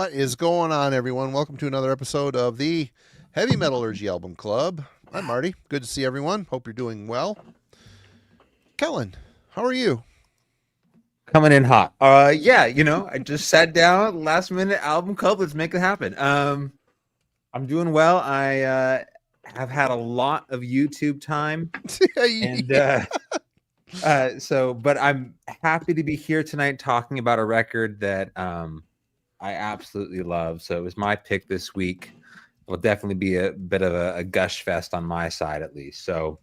What is going on, everyone? Welcome to another episode of the Heavy Metallurgy Album Club. I'm Marty. Good to see everyone. Hope you're doing well. Kellen, how are you? Coming in hot. Yeah, I just sat down, last minute album club. Let's make it happen. I'm doing well. I have had a lot of YouTube time, and but I'm happy to be here tonight talking about a record that I absolutely love. So it was my pick this week. Will definitely be a bit of a gush fest on my side, at least. So,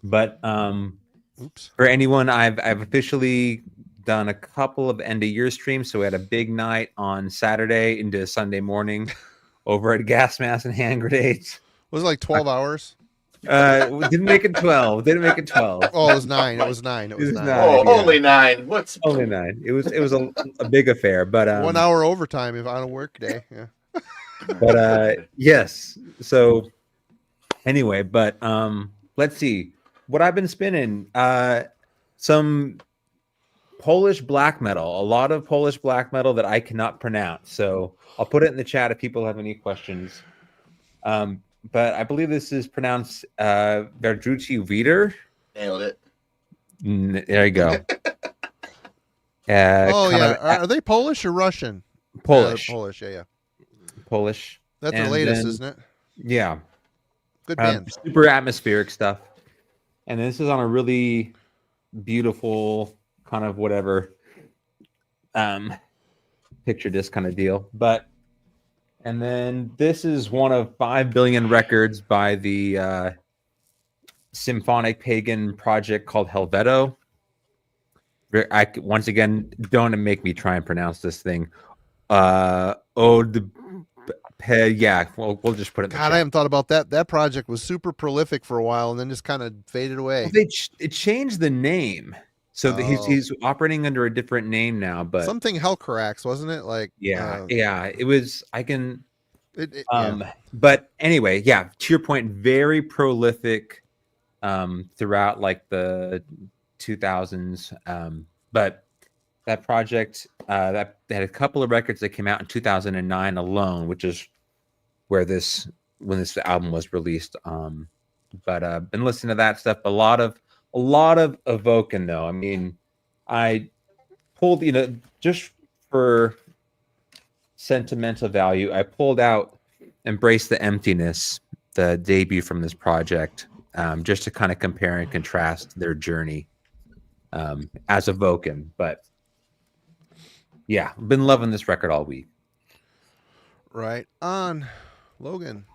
but for anyone, I've officially done a couple of end of year streams. So we had a big night on Saturday into Sunday morning over at Gas Mask and Hand Grenades. Was it like 12 hours? Didn't make it 12. Didn't make it 12. Oh, it was 9. It was 9. It was 9. Oh, yeah. Only 9. What's only 9? It was a big affair, but 1 hour overtime if on a work day. Yeah. But yes. So anyway, but let's see what I've been spinning. Some Polish black metal, a lot of Polish black metal that I cannot pronounce. So I'll put it in the chat if people have any questions. But I believe this is pronounced Verdruci Wider. Nailed it. There you go. Are they Polish or Russian? Polish. Polish, yeah. Polish. That's the latest, isn't it? Yeah. Good band. Super atmospheric stuff. And this is on a really beautiful kind of whatever picture disc kind of deal. And then this is one of 5 billion records by the symphonic pagan project called Helveto. Once again, don't make me try and pronounce this thing. Yeah, we'll just put it in the chat. I haven't thought about that. That project was super prolific for a while and then just kind of faded away. Well, it changed the name. So he's operating under a different name now, but something Hellcarax, wasn't it? Like it was. But anyway, yeah. To your point, very prolific throughout like the 2000s. But that project that had a couple of records that came out in 2009 alone, which is when this album was released. But been listening to that stuff. A lot of Evoken, though. I mean, I pulled, just for sentimental value, I pulled out Embrace the Emptiness, the debut from this project, just to kind of compare and contrast their journey as Evoken. But yeah, I've been loving this record all week. Right on. Logan.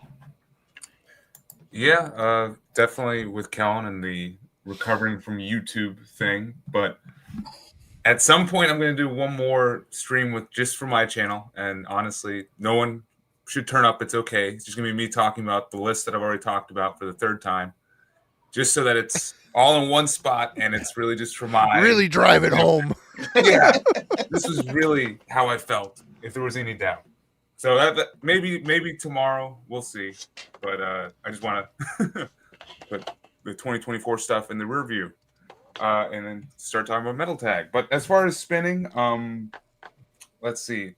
Yeah, definitely with Kellen and the recovering from YouTube thing, but at some point I'm going to do one more stream just for my channel, and honestly no one should turn up. It's okay. It's just going to be me talking about the list that I've already talked about for the third time, just so that it's all in one spot and it's really just for my really drive it home. Yeah, this is really how I felt, if there was any doubt. So that maybe tomorrow, we'll see, but I just want to put the 2024 stuff in the rear view, and then start talking about Metal Tag. But as far as spinning, let's see.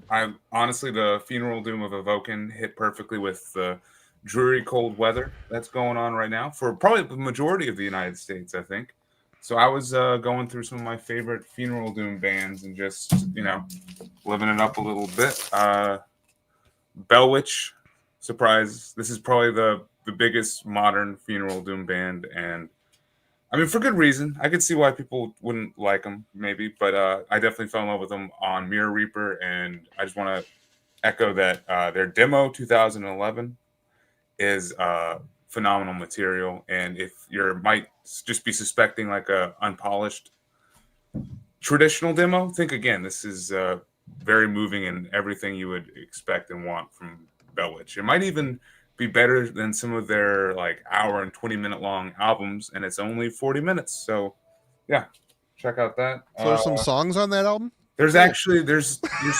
I honestly, the Funeral Doom of Evoken hit perfectly with the dreary cold weather that's going on right now for probably the majority of the United States, I think. So I was going through some of my favorite Funeral Doom bands and just, living it up a little bit. Bellwitch, surprise. This is probably the biggest modern Funeral Doom band, and I mean, for good reason. I could see why people wouldn't like them, maybe, but I definitely fell in love with them on Mirror Reaper, and I just want to echo that their demo 2011 is phenomenal material, and if you might just be suspecting like a unpolished traditional demo, think again. This is very moving and everything you would expect and want from Bellwitch. It might even be better than some of their like hour and 20-minute long albums, and it's only 40 minutes. So yeah, check out that. So there's some songs on that album? There's actually there's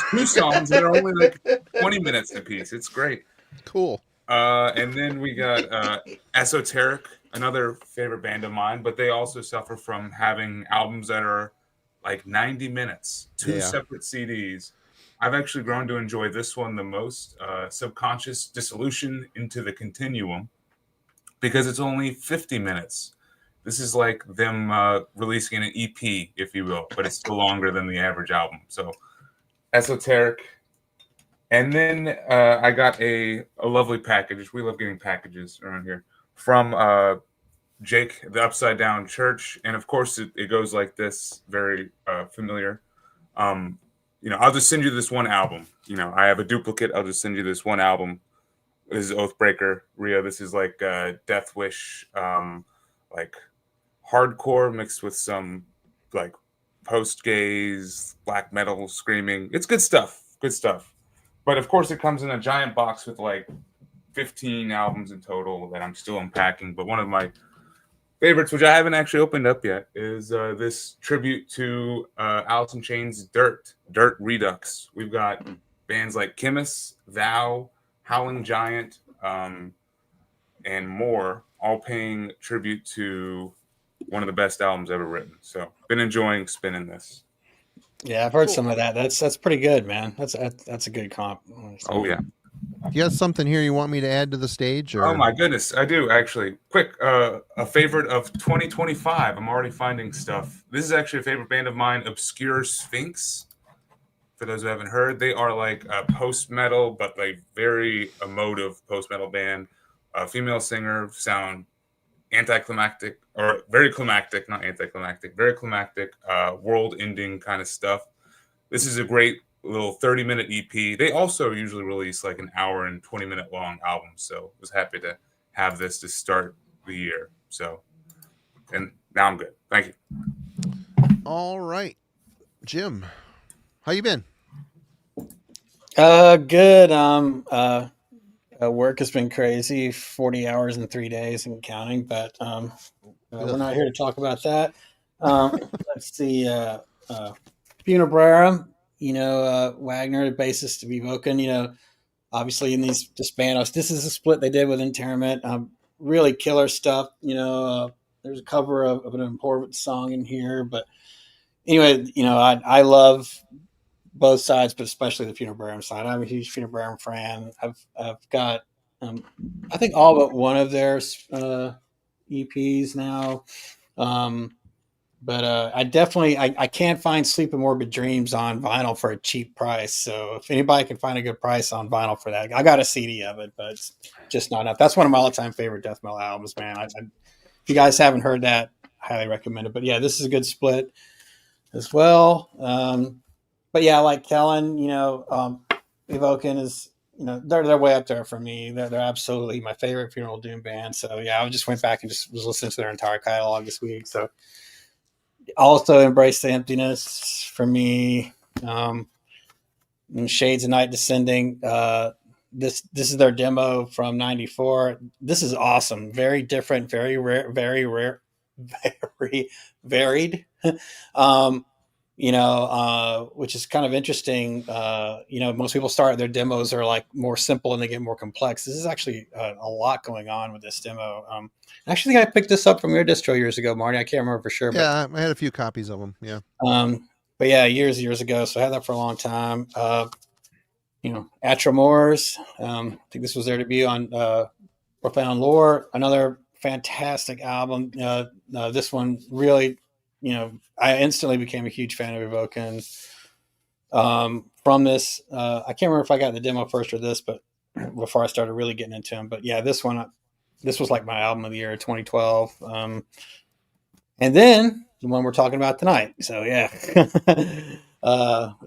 2 songs that are only like 20 minutes a piece. It's great. Cool. And then we got Esoteric, another favorite band of mine, but they also suffer from having albums that are like 90 minutes, 2 separate CDs. I've actually grown to enjoy this one the most, Subconscious Dissolution into the Continuum, because it's only 50 minutes. This is like them releasing an EP, if you will, but it's still longer than the average album. So esoteric. And then I got a lovely package. We love getting packages around here from Jake, the Upside Down Church. And of course, it goes like this, very familiar. I'll just send you this one album. I have a duplicate. I'll just send you this one album. This is Oathbreaker, Rio. This is like Death Wish, like hardcore mixed with some like post-gaze, black metal screaming. It's good stuff. Good stuff. But of course, it comes in a giant box with like 15 albums in total that I'm still unpacking. But one of my favorites, which I haven't actually opened up yet, is this tribute to Alice in Chains' Dirt Redux. We've got bands like Chemist, Thou, Howling Giant, and more, all paying tribute to one of the best albums ever written. So, been enjoying spinning this. Yeah, I've heard some of that. That's pretty good, man. That's a good comp. Oh yeah. Do you have something here you want me to add to the stage? Or? Oh my goodness, I do actually. Quick, a favorite of 2025. I'm already finding stuff. This is actually a favorite band of mine, Obscure Sphinx. For those who haven't heard, they are like a post-metal, but like very emotive post-metal band. A female singer, sound anticlimactic, or very climactic, not anticlimactic, very climactic, world-ending kind of stuff. This is a great little 30-minute EP. They also usually release like an hour and 20-minute long album, so I was happy to have this to start the year. So, and now I'm good. Thank you. All right, Jim, how you been? Good. Work has been crazy, 40 hours in 3 days and counting, but we're not here to talk about that. Let's see. Funebrarum, Wagner, the bassist of Evoken, obviously in this band, this is a split they did with Interment. Really killer stuff. There's a cover of an important song in here, but anyway, I love both sides, but especially the Funebrarum side. I'm a huge Funebrarum fan. I've got, I think all but one of their EPs now. But I definitely, I can't find Sleep and Morbid Dreams on vinyl for a cheap price. So if anybody can find a good price on vinyl for that, I got a CD of it, but it's just not enough. That's one of my all-time favorite death metal albums, man. If you guys haven't heard that, I highly recommend it. But yeah, this is a good split as well. But yeah, like Kellen, Evoken is, they're way up there for me. They're absolutely my favorite funeral doom band. So yeah, I just went back and just was listening to their entire catalog this week. So also Embrace the Emptiness for me. Shades of Night Descending. This is their demo from '94. This is awesome. Very different, very rare, very rare, very varied. Which is kind of interesting. Most people start their demos are like more simple and they get more complex. This is actually a lot going on with this demo. I actually think I picked this up from your distro years ago, Marty. I can't remember for sure. Yeah, I had a few copies of them. Yeah. But yeah, years ago. So I had that for a long time. Atromores. I think this was their debut on Profound Lore. Another fantastic album. This one really, I instantly became a huge fan of Evoken from this. I can't remember if I got the demo first or this, but before I started really getting into them. But yeah, this was like my album of the year, 2012. And then the one we're talking about tonight. So yeah,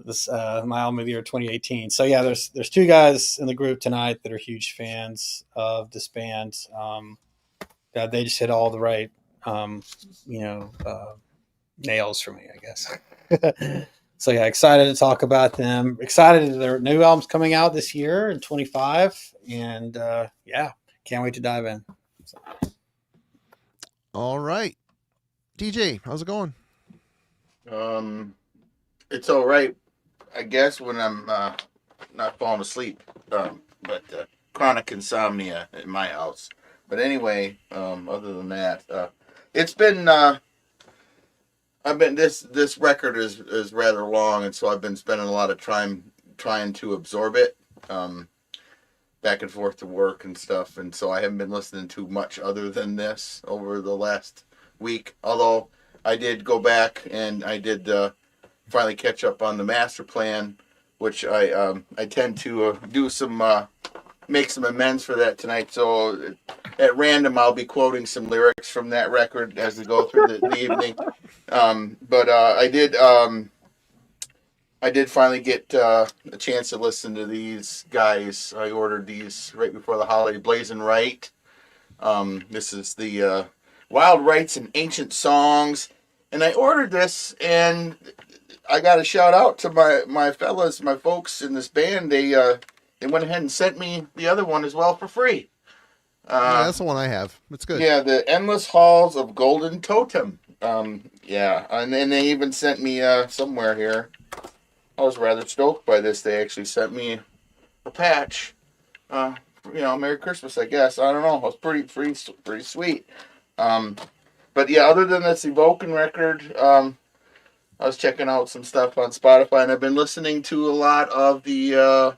this my album of the year, 2018. So yeah, there's two guys in the group tonight that are huge fans of this band. They just hit all the right, nails for me, I guess. So yeah, excited to talk about them. Excited that their new album's coming out this year in 25, and yeah, can't wait to dive in. So. All right, DJ, how's it going? It's all right, I guess, when I'm not falling asleep. But chronic insomnia in my house. But anyway, other than that, it's been. This record is rather long, and so I've been spending a lot of time trying to absorb it back and forth to work and stuff, and so I haven't been listening to much other than this over the last week. Although I did go back and I did finally catch up on the master plan, which I tend to do some make some amends for that tonight. So at random, I'll be quoting some lyrics from that record as we go through the evening. But I did finally get a chance to listen to these guys. I ordered these right before the holiday. Blazing Right. This is the Wild Rites and Ancient Songs. And I ordered this, and I got a shout out to my fellas, my folks in this band. They went ahead and sent me the other one as well for free. Yeah, that's the one I have. It's good. Yeah, the Endless Halls of Golden Totem. Yeah, and then they even sent me somewhere here. I was rather stoked by this. They actually sent me a patch. Merry Christmas, I guess. I don't know. It was pretty sweet. But yeah, other than this Evoken record, I was checking out some stuff on Spotify, and I've been listening to a lot of the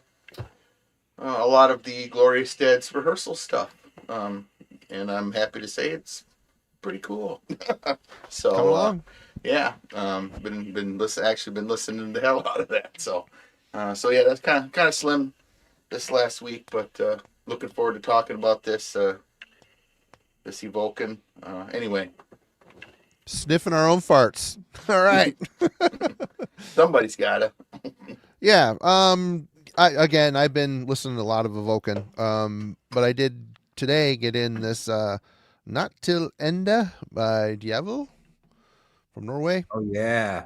Glorious Dead's rehearsal stuff. And I'm happy to say it's pretty cool. So Come along. yeah, been listening the hell out of that. So yeah, that's kind of slim this last week, but looking forward to talking about this Evoken. Anyway, Sniffing our own farts. All right. somebody's gotta. Yeah. I've been listening to a lot of Evoken. But I did today get in this Not Till Enda by Djevel from Norway. Oh yeah.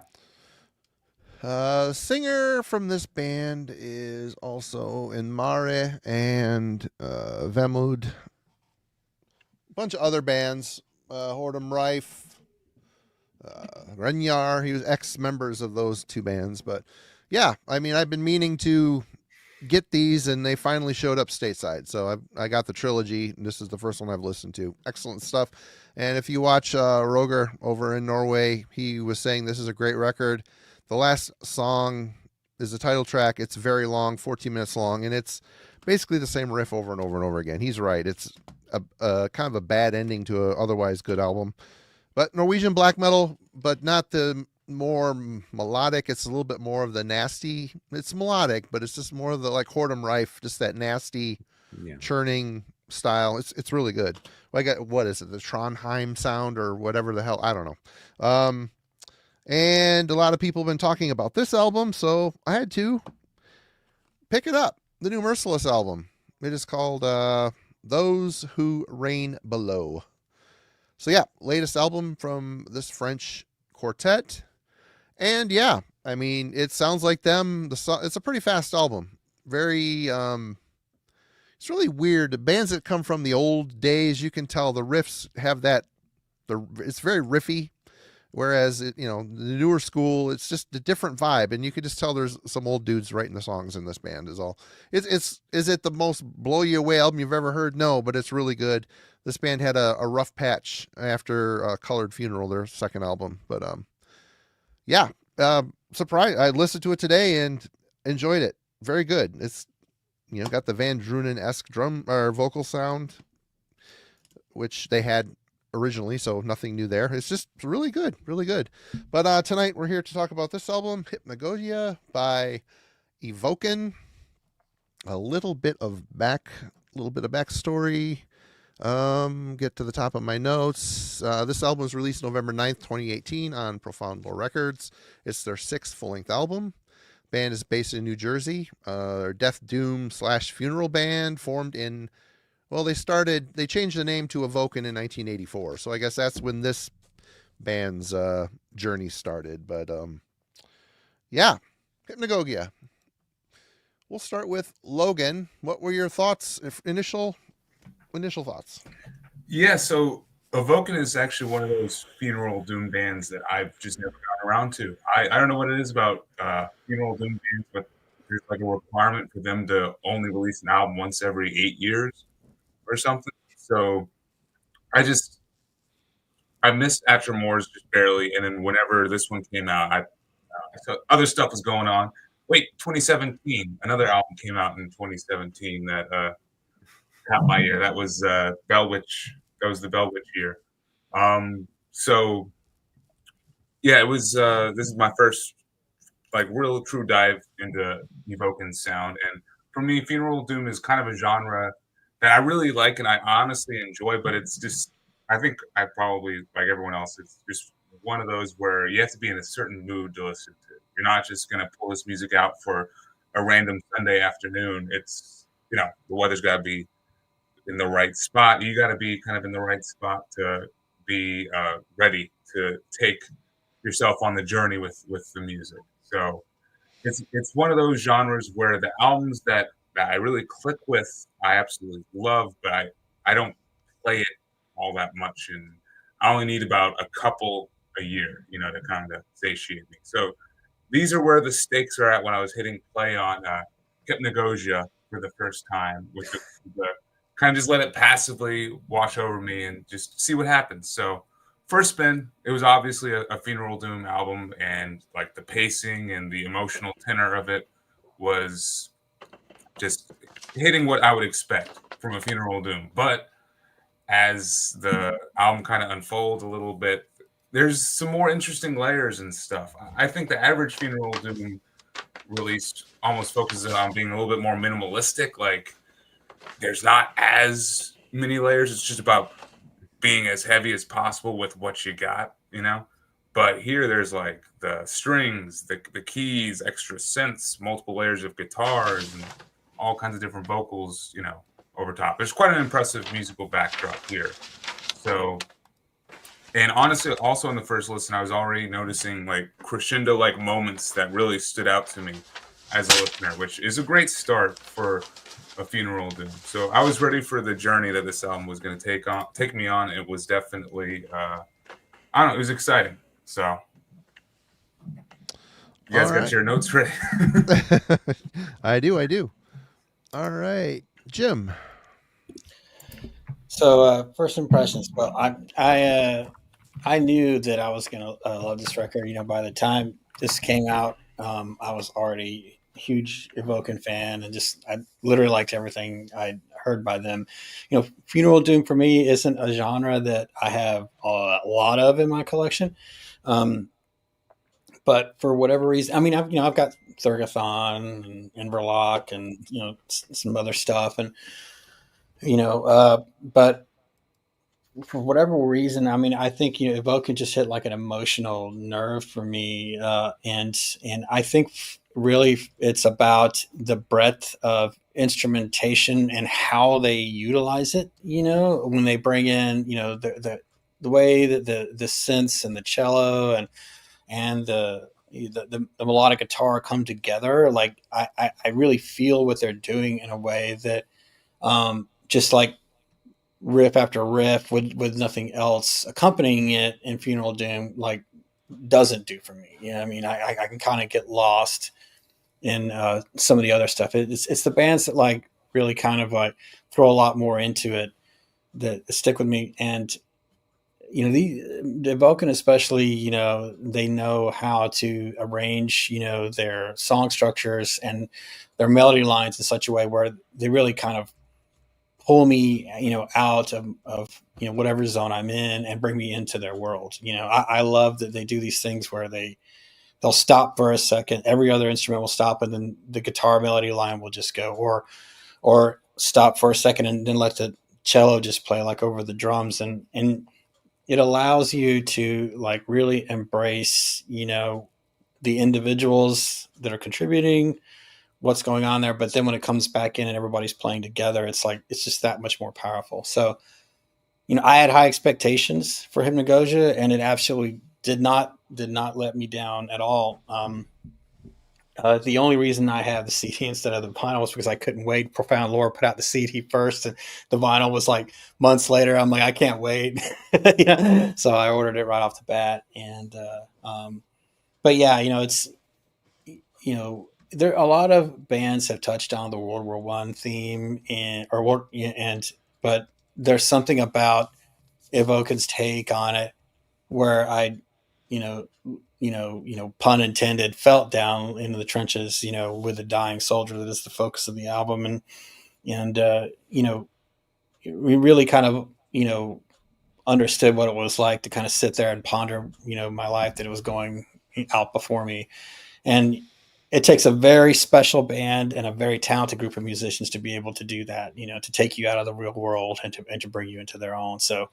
Singer from this band is also in Mare and Vemud. A bunch of other bands. Hordem Rife, Renjar. He was ex-members of those two bands. But yeah, I mean, I've been meaning to get these, and they finally showed up stateside. So I got the trilogy. And this is the first one I've listened to. Excellent stuff. And if you watch Roger over in Norway, he was saying this is a great record. The last song is the title track. It's very long, 14 minutes long, and it's basically the same riff over and over and over again. He's right. It's a kind of a bad ending to an otherwise good album. But Norwegian black metal, but not the more melodic. It's a little bit more of the nasty. It's melodic, but it's just more of the like Hordem Rife, just that nasty churning style. It's really good. I got, what is it? The Trondheim sound or whatever the hell. I don't know. And a lot of people have been talking about this album, so I had to pick it up. The new Merciless album. It is called Those Who Reign Below. So yeah, latest album from this French quartet. And yeah, I mean, it sounds like them. It's a pretty fast album. Very, it's really weird. The bands that come from the old days, you can tell the riffs have that, it's very riffy. Whereas, the newer school, it's just a different vibe. And you could just tell there's some old dudes writing the songs in this band is all. Is it the most blow you away album you've ever heard? No, but it's really good. This band had a rough patch after Colored Funeral, their second album. But yeah, surprised. I listened to it today and enjoyed it. Very good. It's, got the Van Drunen-esque drum or vocal sound, which they had originally, so nothing new there. It's just really good, really good. But tonight we're here to talk about this album, Hypnagogia by Evoken. A little bit of backstory. Get to the top of my notes. This album was released November 9th, 2018 on Profound Lore Records. It's their 6th full-length album. Band is based in New Jersey. Death Doom / funeral band formed in, well, they changed the name to Evoken in 1984. So I guess that's when this band's journey started. But yeah, Hypnagogia. We'll start with Logan. What were your thoughts, initial thoughts? Yeah, so Evoken is actually one of those funeral doom bands that I've just never gotten around to. I don't know what it is about funeral doom bands, but there's like a requirement for them to only release an album once every 8 years or something. So I missed After Moors just barely, and then whenever this one came out, I thought other stuff was going on. wait, 2017. Another album came out in 2017 that caught my ear. That was Bell Witch. That was the Bell Witch year. So yeah, it was. This is my first like real true dive into Evoken sound, and for me, funeral doom is kind of a genre that I really like and I honestly enjoy. But it's just, I think I probably like everyone else. It's just one of those where you have to be in a certain mood to listen to. You're not just gonna pull this music out for a random Sunday afternoon. It's the weather's got to be in the right spot. You got to be kind of in the right spot to be ready to take yourself on the journey with the music. So it's one of those genres where the albums that I really click with, I absolutely love, but I don't play it all that much, and I only need about a couple a year, to kind of satiate me. So these are where the stakes are at when I was hitting play on Hypnagogia for the first time, with the kind of just let it passively wash over me and just see what happens. So first spin, it was obviously a funeral doom album, and like the pacing and the emotional tenor of it was just hitting what I would expect from a funeral doom. But as the album kind of unfolds a little bit, there's some more interesting layers and stuff. I think the average funeral doom release almost focuses on being a little bit more minimalistic. Like there's not as many layers. It's just about being as heavy as possible with what you got, But here there's like the strings, the keys, extra synths, multiple layers of guitars, and all kinds of different vocals, over top. There's quite an impressive musical backdrop here. So, and honestly, also in the first listen, I was already noticing like crescendo like moments that really stood out to me as a listener, which is a great start for a funeral doom. So I was ready for the journey that this album was going to take me on. It was definitely, I don't know, it was exciting. So you guys got your notes ready? I do. All right, Jim. So first impressions. Well, I knew that I was gonna love this record. By the time this came out, I was already a huge Evoken fan, and I literally liked everything I'd heard by them. Funeral doom for me isn't a genre that I have a lot of in my collection. But for whatever reason, I mean, I've got Thurgathon and Inverloch and some other stuff, and but for whatever reason, I mean, I think Evoken just hit like an emotional nerve for me, and I think really it's about the breadth of instrumentation and how they utilize it. When they bring in the way that the synths and the cello and the melodic guitar come together. Like I really feel what they're doing in a way that just like riff after riff with nothing else accompanying it in funeral doom like doesn't do for me. I mean, I can kind of get lost in some of the other stuff. It's the bands that like really kind of like throw a lot more into it that stick with me. And the Evoken especially, they know how to arrange, their song structures and their melody lines in such a way where they really kind of pull me, out of whatever zone I'm in and bring me into their world. I love that they do these things where they'll stop for a second, every other instrument will stop, and then the guitar melody line will just go, or stop for a second and then let the cello just play like over the drums, and it allows you to like really embrace, the individuals that are contributing, what's going on there. But then when it comes back in and everybody's playing together, it's like, it's just that much more powerful. So, I had high expectations for Hypnagogia, and it absolutely did not let me down at all. The only reason I have the CD instead of the vinyl was because I couldn't wait. Profound Lore put out the CD first, and the vinyl was like months later. I'm like, I can't wait. So I ordered it right off the bat. And, but yeah, it's, there a lot of bands have touched on the World War I theme but there's something about Evoken's take on it where I pun intended, felt down into the trenches, with a dying soldier that is the focus of the album. And we really kind of, understood what it was like to kind of sit there and ponder, my life that it was going out before me. And it takes a very special band and a very talented group of musicians to be able to do that, to take you out of the real world and to bring you into their own. So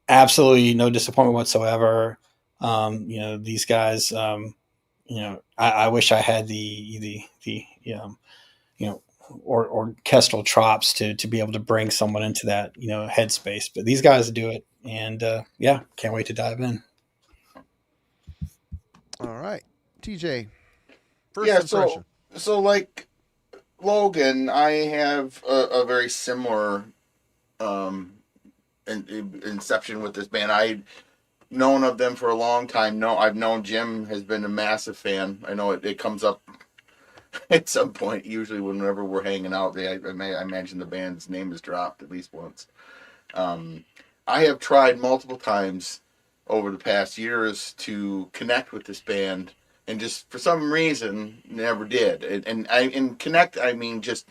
absolutely no disappointment whatsoever. These guys, I wish I had the or orchestral chops to be able to bring someone into that, headspace, but these guys do it. And can't wait to dive in. All right. TJ, first Yeah, impression. so like Logan, I have a very similar inception with this band. I'd known of them for a long time. I've known Jim has been a massive fan. I know it comes up at some point, usually whenever we're hanging out. I imagine the band's name is dropped at least once. I have tried multiple times over the past years to connect with this band, and just for some reason never did. And connect, I mean just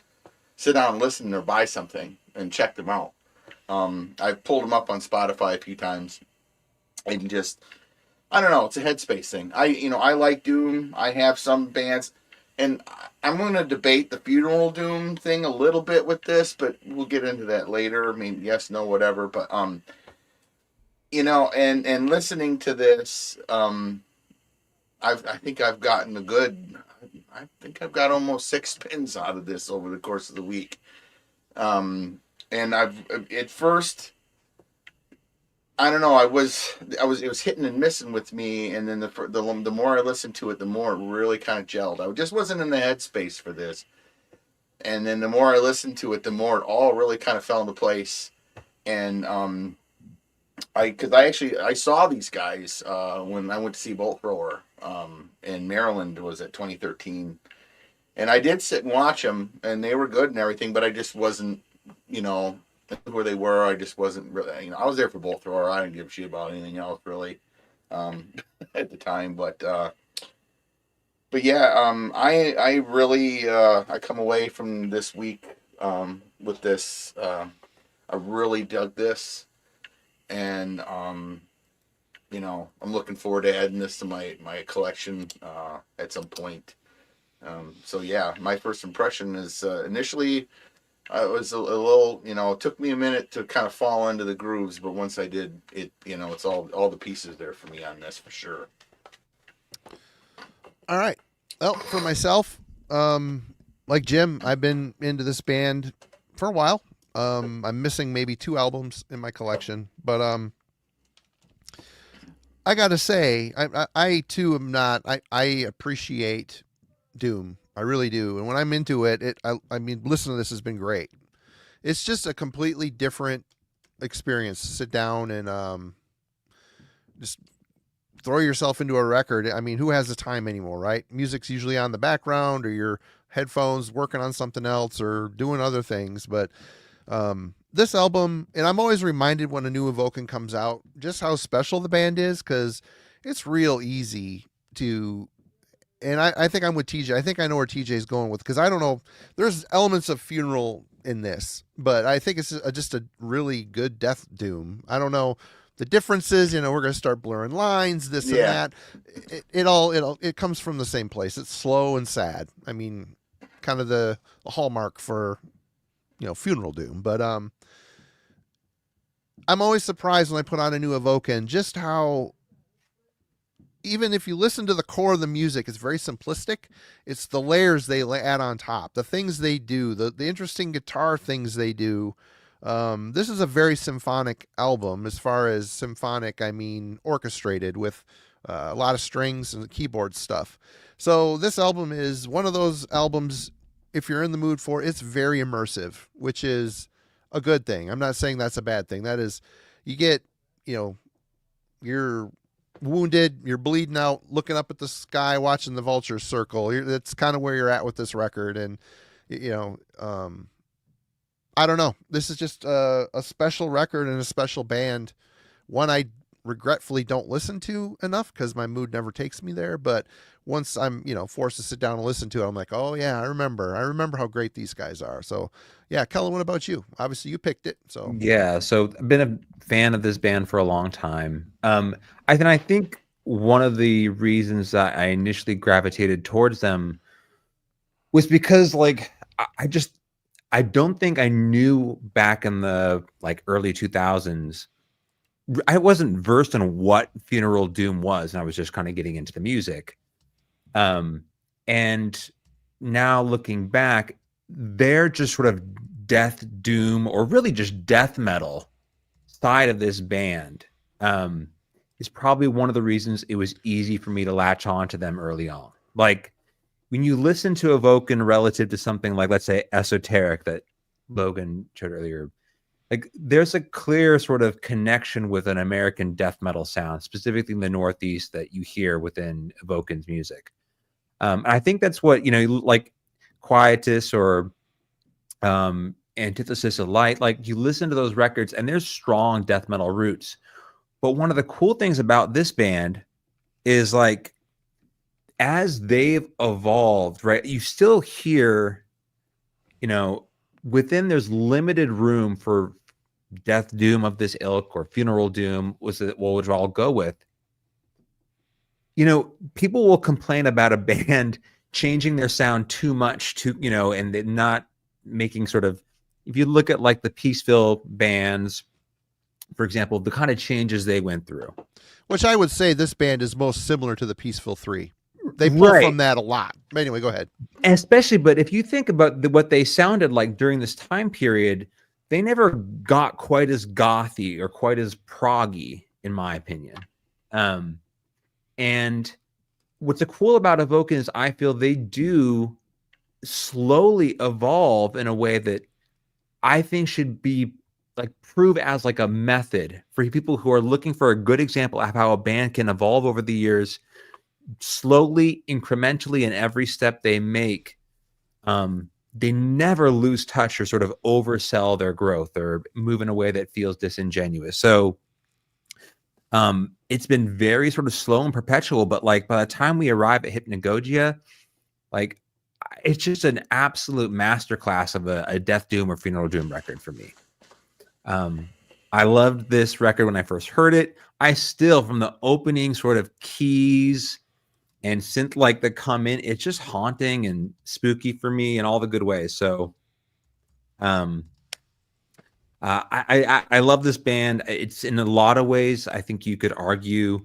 sit down and listen or buy something and check them out. I've pulled them up on Spotify a few times, and just, I don't know, it's a headspace thing. I like Doom. I have some bands, and I'm going to debate the funeral Doom thing a little bit with this, but we'll get into that later. I mean, yes, no, whatever. But and listening to this, I think I've gotten I think I've got almost 6 spins out of this over the course of the week. And at first, I don't know, it was hitting and missing with me, and then the more I listened to it, the more it really kind of gelled. I just wasn't in the headspace for this, and then the more I listened to it, the more it all really kind of fell into place. And I saw these guys when I went to see Bolt Thrower in Maryland. Was it 2013? And I did sit and watch them, and they were good and everything, but I just wasn't, where they were. I just wasn't really, I was there for Bolt Thrower. I didn't give a shit about anything else really at the time. But yeah, I really I come away from this week with this. I really dug this, and I'm looking forward to adding this to my collection at some point. So yeah, my first impression is initially I was a little, it took me a minute to kind of fall into the grooves, but once I did, it's all the pieces there for me on this for sure. All right. Well, for myself, like Jim, I've been into this band for a while. I'm missing maybe 2 albums in my collection, but I gotta say, I too am not. I appreciate Doom. I really do. And when I'm into it, I mean, listening to this has been great. It's just a completely different experience to sit down and just throw yourself into a record. I mean, who has the time anymore, right? Music's usually on the background, or your headphones working on something else or doing other things. But this album, and I'm always reminded when a new Evoken comes out, just how special the band is, because it's real easy to... And I think I'm with TJ. I think I know where TJ is going with, because I don't know. There's elements of funeral in this, but I think it's just a really good death doom. I don't know the differences. We're going to start blurring lines, this and that. It comes from the same place. It's slow and sad. I mean, kind of the hallmark for funeral doom. But I'm always surprised when I put on a new Evoken just how, even if you listen to the core of the music, it's very simplistic. It's the layers they add on top, the things they do, the interesting guitar things they do. This is a very symphonic album. As far as symphonic, I mean orchestrated with a lot of strings and keyboard stuff. So this album is one of those albums, if you're in the mood for, it's very immersive, which is a good thing. I'm not saying that's a bad thing. That is, you get, you're wounded, you're bleeding out, looking up at the sky, watching the vultures circle. That's kind of where you're at with this record. And, I don't know. This is just a special record and a special band. One I regretfully don't listen to enough because my mood never takes me there. But once I'm, forced to sit down and listen to it, I'm like, oh yeah, I remember how great these guys are. So yeah, Kellen, what about you? Obviously you picked it. So Yeah, so I've been a fan of this band for a long time. I think one of the reasons that I initially gravitated towards them was because like I don't think I knew back in the like early 2000s. I wasn't versed in what funeral doom was, and I was just kind of getting into the music. And now looking back, they're just sort of death doom, or really just death metal side of this band, is probably one of the reasons it was easy for me to latch on to them early on. Like when you listen to Evoken relative to something like, let's say, Esoteric that Logan showed earlier, like there's a clear sort of connection with an American death metal sound, specifically in the Northeast, that you hear within Evoken's music. I think that's what, like Quietus or Antithesis of Light, like you listen to those records and there's strong death metal roots. But one of the cool things about this band is like, as they've evolved, right, you still hear, within there's limited room for death doom of this ilk or funeral doom, was it what would I'll go with. People will complain about a band changing their sound too much and they're not making sort of, if you look at like the Peaceville bands, for example, the kind of changes they went through. Which I would say this band is most similar to the Peaceful 3. They pull from that a lot. But anyway, go ahead. Especially, but if you think about what they sounded like during this time period, they never got quite as gothy or quite as proggy, in my opinion. And what's cool about Evoken is I feel they do slowly evolve in a way that I think should be like prove as like a method for people who are looking for a good example of how a band can evolve over the years, slowly, incrementally, in every step they make. They never lose touch or sort of oversell their growth or move in a way that feels disingenuous. So it's been very sort of slow and perpetual, but like by the time we arrive at Hypnagogia, like it's just an absolute masterclass of a death doom or funeral doom record for me. I loved this record when I first heard it. I still, from the opening sort of keys and synth like that come in, it's just haunting and spooky for me in all the good ways. So I love this band. It's in a lot of ways, I think you could argue,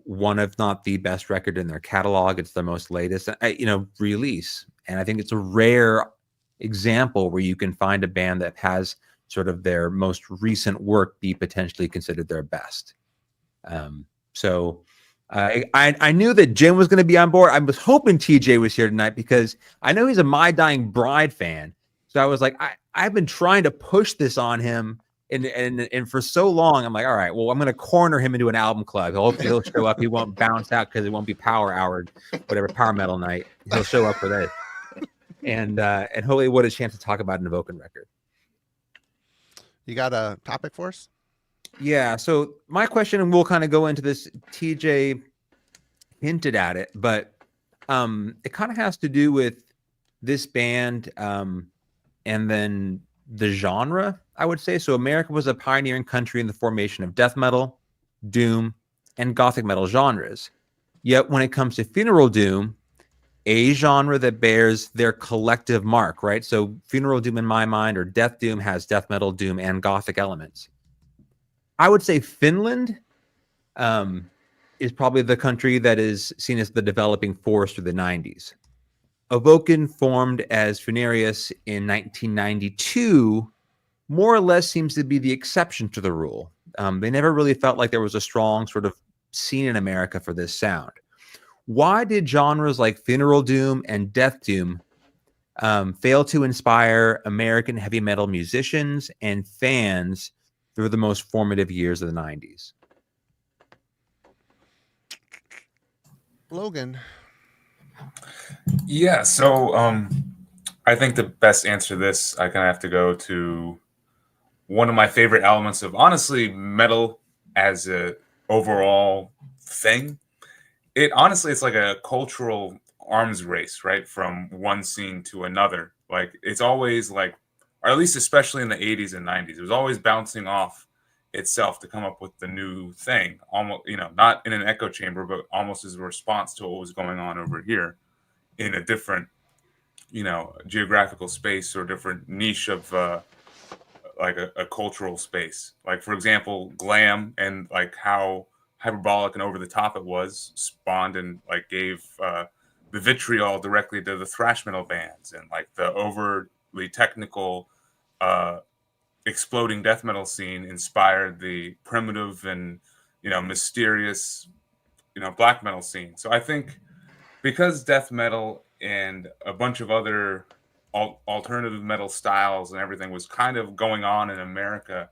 one if not the best record in their catalog. It's their most latest, release. And I think it's a rare example where you can find a band that has sort of their most recent work be potentially considered their best. So I knew that Jim was going to be on board. I was hoping TJ was here tonight because I know he's a My Dying Bride fan. So I was like, I've been trying to push this on him. And for so long, I'm like, all right, well, I'm going to corner him into an album club. Hopefully he'll show up. He won't bounce out because it won't be power houred, whatever, power metal night. He'll show up for that. And hopefully we'll have a chance to talk about an Evoken record. You got a topic for us? Yeah. So my question, and we'll kind of go into this, TJ hinted at it, but it kind of has to do with this band and then the genre, I would say. So America was a pioneering country in the formation of death metal, doom, and gothic metal genres. Yet when it comes to funeral doom, a genre that bears their collective mark, right? So funeral doom in my mind, or death doom, has death metal, doom, and gothic elements. I would say Finland is probably the country that is seen as the developing force through the 90s. Evoken, formed as Funarius in 1992, more or less seems to be the exception to the rule. They never really felt like there was a strong sort of scene in America for this sound. Why did genres like funeral doom and death doom fail to inspire American heavy metal musicians and fans through the most formative years of the 90s? Logan. Yeah, so I think the best answer to this, I kind of have to go to one of my favorite elements of, honestly, metal as a overall thing. It's like a cultural arms race, right? From one scene to another. Like it's always like, or at least especially in the 80s and 90s, it was always bouncing off itself to come up with the new thing. Almost, not in an echo chamber, but almost as a response to what was going on over here in a different, geographical space or different niche of like a cultural space. Like for example, glam and like how hyperbolic and over the top it was spawned and like gave the vitriol directly to the thrash metal bands, and like the overly technical exploding death metal scene inspired the primitive and mysterious black metal scene. So I think because death metal and a bunch of other alternative metal styles and everything was kind of going on in America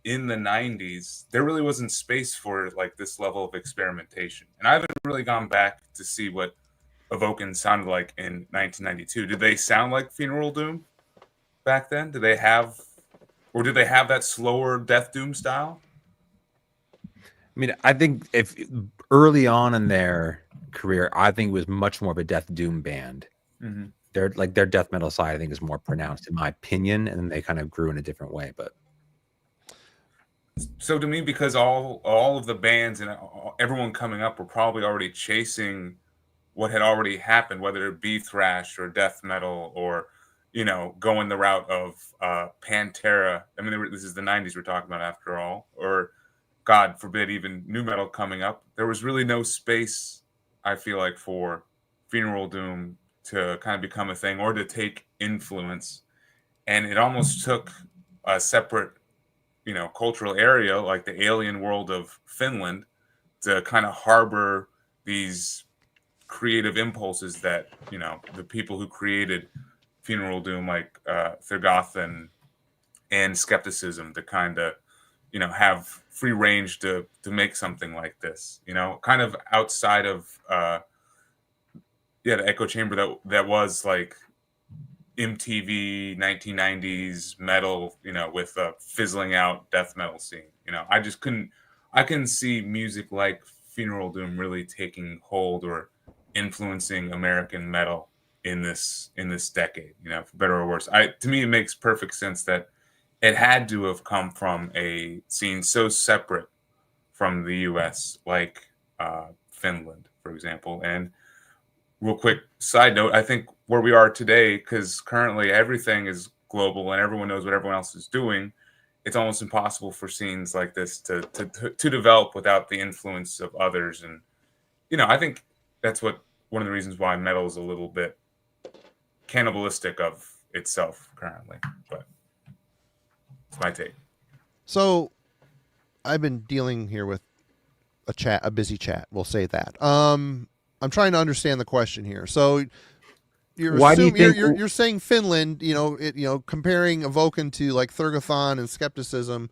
in the 90s, there really wasn't space for like this level of experimentation. And I haven't really gone back to see what Evoken sounded like in 1992. Did they sound like Funeral Doom back then? Did they have that slower Death Doom style? I mean, I think if early on in their career, I think it was much more of a Death Doom band. Mm-hmm. Their death metal side, I think, is more pronounced in my opinion, and then they kind of grew in a different way. But so to me, because all of the bands and everyone coming up were probably already chasing what had already happened, whether it be thrash or death metal or going the route of Pantera. I mean, this is the 90s we're talking about after all, or God forbid, even new metal coming up. There was really no space, I feel like, for Funeral Doom to kind of become a thing or to take influence. And it almost took a separate, cultural area like the alien world of Finland to kind of harbor these creative impulses that, the people who created Funeral Doom, like Thurgoth and Skepticism, to kind of, have free range to make something like this, kind of outside of the echo chamber that was like MTV 1990s metal, with a fizzling out death metal scene. I couldn't see music like Funeral Doom really taking hold or influencing American metal in this decade, for better or worse. To me, it makes perfect sense that it had to have come from a scene so separate from the US, like Finland, for example. And real quick side note, I think where we are today, because currently everything is global and everyone knows what everyone else is doing, it's almost impossible for scenes like this to develop without the influence of others. And, I think that's one of the reasons why metal is a little bit cannibalistic of itself currently. But it's my take. So I've been dealing here with a busy chat. We'll say that. I'm trying to understand the question here. So you're saying Finland, comparing Evoken to like Thurgothon and Skepticism.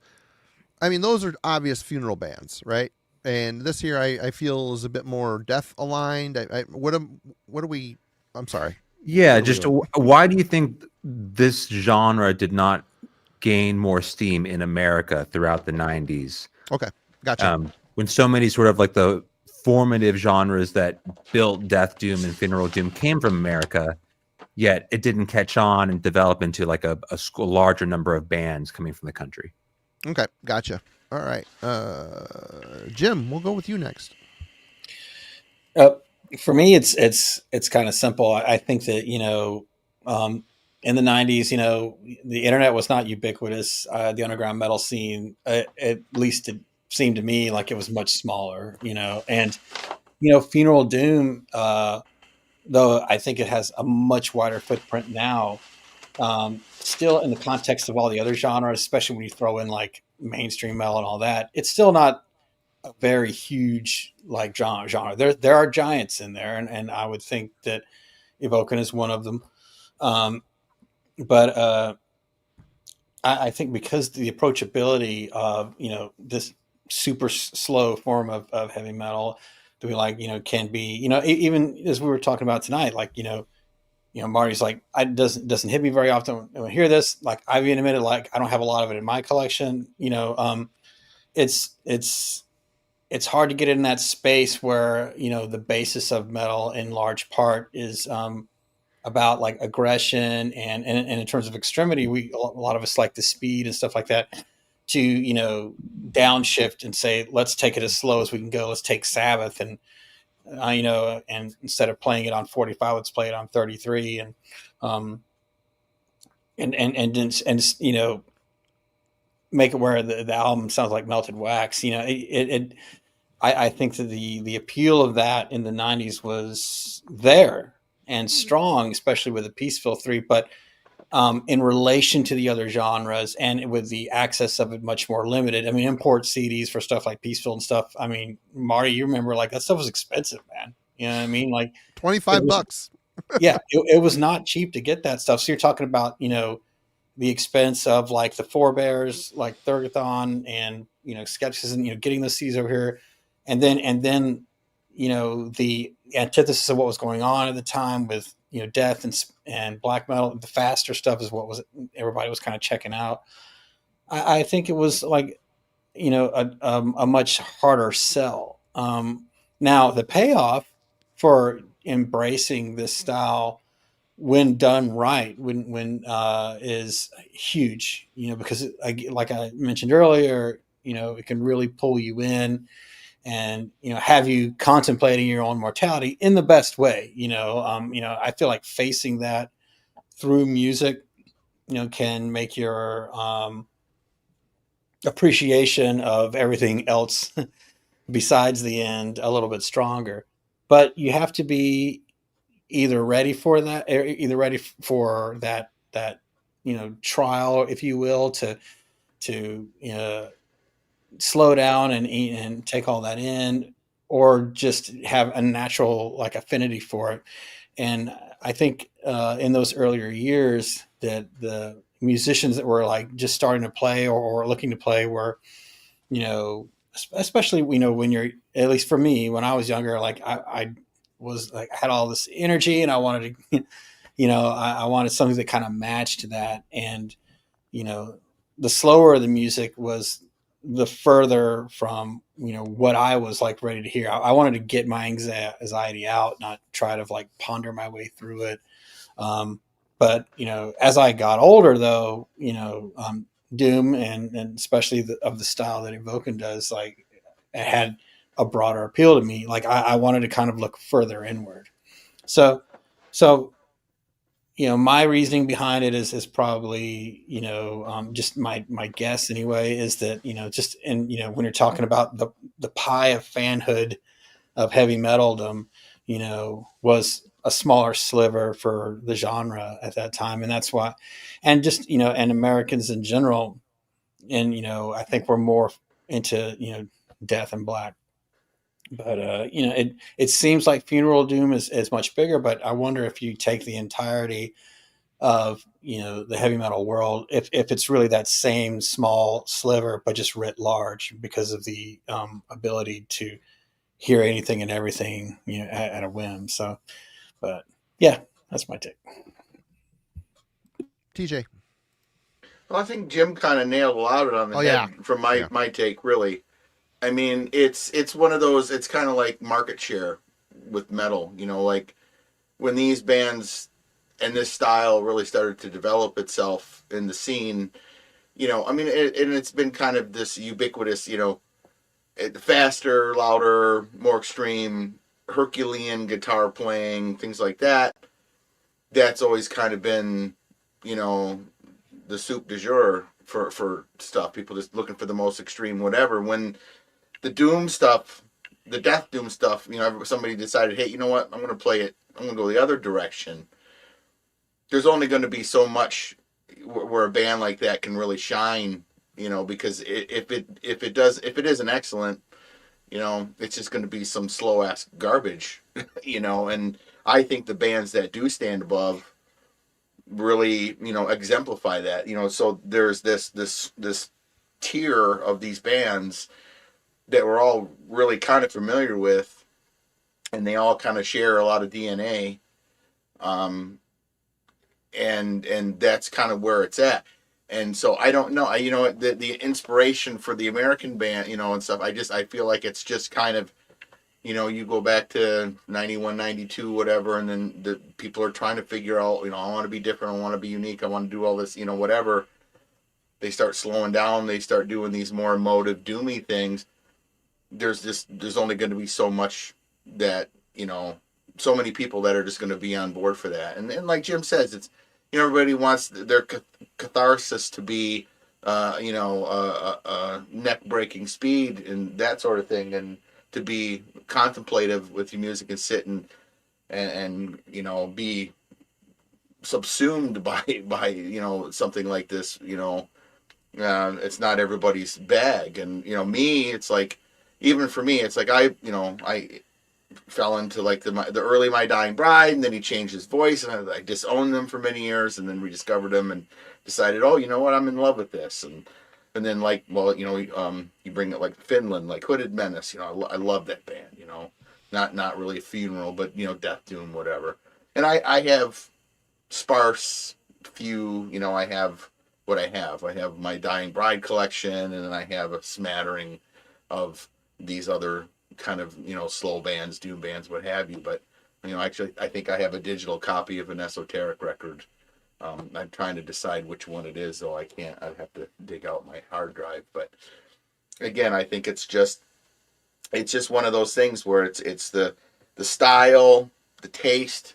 I mean, those are obvious funeral bands, right? And this here, I feel is a bit more death aligned. What are we? I'm sorry. Yeah, why do you think this genre did not gain more steam in America throughout the 90s? Okay, gotcha. When so many sort of like the formative genres that built Death Doom and Funeral Doom came from America, yet it didn't catch on and develop into like a larger number of bands coming from the country. Okay, gotcha. All right, Jim, we'll go with you next. For me, it's kind of simple. I think that in the 90s, the internet was not ubiquitous. The underground metal scene, at least it seemed to me like it was much smaller, and Funeral Doom, though I think it has a much wider footprint now, still in the context of all the other genres, especially when you throw in like mainstream metal and all that, it's still not a very huge like genre. There are giants in there, and I would think that Evoken is one of them. But I think because the approachability of this super slow form of heavy metal that we like, can be, even as we were talking about tonight, like Marty's like, it doesn't hit me very often when I hear this. Like I've even admitted, like I don't have a lot of it in my collection, it's hard to get in that space where, you know, the basis of metal in large part is about like aggression and in terms of extremity, a lot of us like the speed and stuff like that, to, you know, downshift and say, let's take it as slow as we can go. Let's take Sabbath and, you know, and instead of playing it on 45, let's play it on 33. Um, and you know, make it where the album sounds like melted wax. You know, I think that the appeal of that in the 90s was there and strong, especially with the Peaceville 3, but in relation to the other genres and with the access of it much more limited. I mean, import CDs for stuff like Peaceville and stuff. I mean, Marty, you remember, like, that stuff was expensive, man. You know what I mean? Like, $25. Yeah, it was not cheap to get that stuff. So you're talking about, you know, the expense of like the forebears, like Thurgathon and, you know, Skepticism, you know, getting those CDs over here. And then, you know, the antithesis of what was going on at the time with, you know, death and black metal. The faster stuff is what was everybody was kind of checking out. I think it was like, you know, a much harder sell. Now the payoff for embracing this style, when done right, when is huge, you know, because like I mentioned earlier, you know, it can really pull you in and, you know, have you contemplating your own mortality in the best way. You know, I feel like facing that through music, you know, can make your appreciation of everything else besides the end a little bit stronger. But you have to be either ready for that, you know, trial, if you will, to slow down and take all that in, or just have a natural like affinity for it. And I think in those earlier years that the musicians that were like just starting to play or looking to play were, you know, especially, you know, when you're, at least for me, when I was younger, like I was like, had all this energy and I wanted to, you know, I wanted something that kind of matched that. And, you know, the slower the music was, the further from, you know, what I was like ready to hear. I wanted to get my anxiety out, not try to like ponder my way through it. But, you know, as I got older though, you know, Doom and especially of the style that Evoken does, like, it had a broader appeal to me. Like I wanted to kind of look further inward. So, you know, my reasoning behind it is probably, you know, just my guess anyway, is that, you know, just, and, you know, when you're talking about the pie of fanhood of heavy metaldom, you know, was a smaller sliver for the genre at that time. And that's why, and just, you know, and Americans in general, and, you know, I think we're more into, you know, death and black. But you know, it seems like Funeral Doom is much bigger, but I wonder if you take the entirety of, you know, the heavy metal world, if it's really that same small sliver, but just writ large because of the ability to hear anything and everything, you know, at a whim. So, but yeah, that's my take. TJ. Well, I think Jim kind of nailed a lot of it on the head from my take, really. I mean, it's one of those, it's kind of like market share with metal, you know, like when these bands and this style really started to develop itself in the scene, you know, I mean, and it's been kind of this ubiquitous, you know, faster, louder, more extreme, Herculean guitar playing, things like that. That's always kind of been, you know, the soup du jour for stuff. People just looking for the most extreme whatever. When the Doom stuff, the Death Doom stuff, you know, somebody decided, hey, you know what, I'm going to play it, I'm going to go the other direction. There's only going to be so much where a band like that can really shine, you know, because if it isn't excellent, you know, it's just going to be some slow ass garbage, you know. And I think the bands that do stand above really, you know, exemplify that, you know. So there's this tier of these bands that we're all really kind of familiar with, and they all kind of share a lot of DNA. And that's kind of where it's at. and so I don't know. The inspiration for the American band, and stuff. I feel like it's just kind of, you go back to 91, 92, whatever, and then the people are trying to figure out, I want to be different, I want to be unique, I want to do all this, whatever. They start slowing down, they start doing these more emotive, doomy things. There's only going to be so much that, so many people that are just going to be on board for that. And like Jim says, it's, everybody wants their catharsis to be, neck-breaking speed and that sort of thing, and to be contemplative with your music and sit and be subsumed by something like this. It's not everybody's bag, and me, it's like, even for me, it's like I fell into like the early My Dying Bride, and then he changed his voice, and I disowned them for many years, and then rediscovered him and decided, oh, you know what, I'm in love with this. And then, like, well, you bring it like Finland, like Hooded Menace, I love that band, not really a funeral, but Death Doom, whatever. And I have sparse few, I have what I have. I have my Dying Bride collection, and then I have a smattering of these other kind of, slow bands, doom bands, what have you. But, actually, I think I have a digital copy of an Esoteric record. I'm trying to decide which one it is, though I can't. I'd have to dig out my hard drive. But again, I think it's just one of those things where it's the style, the taste,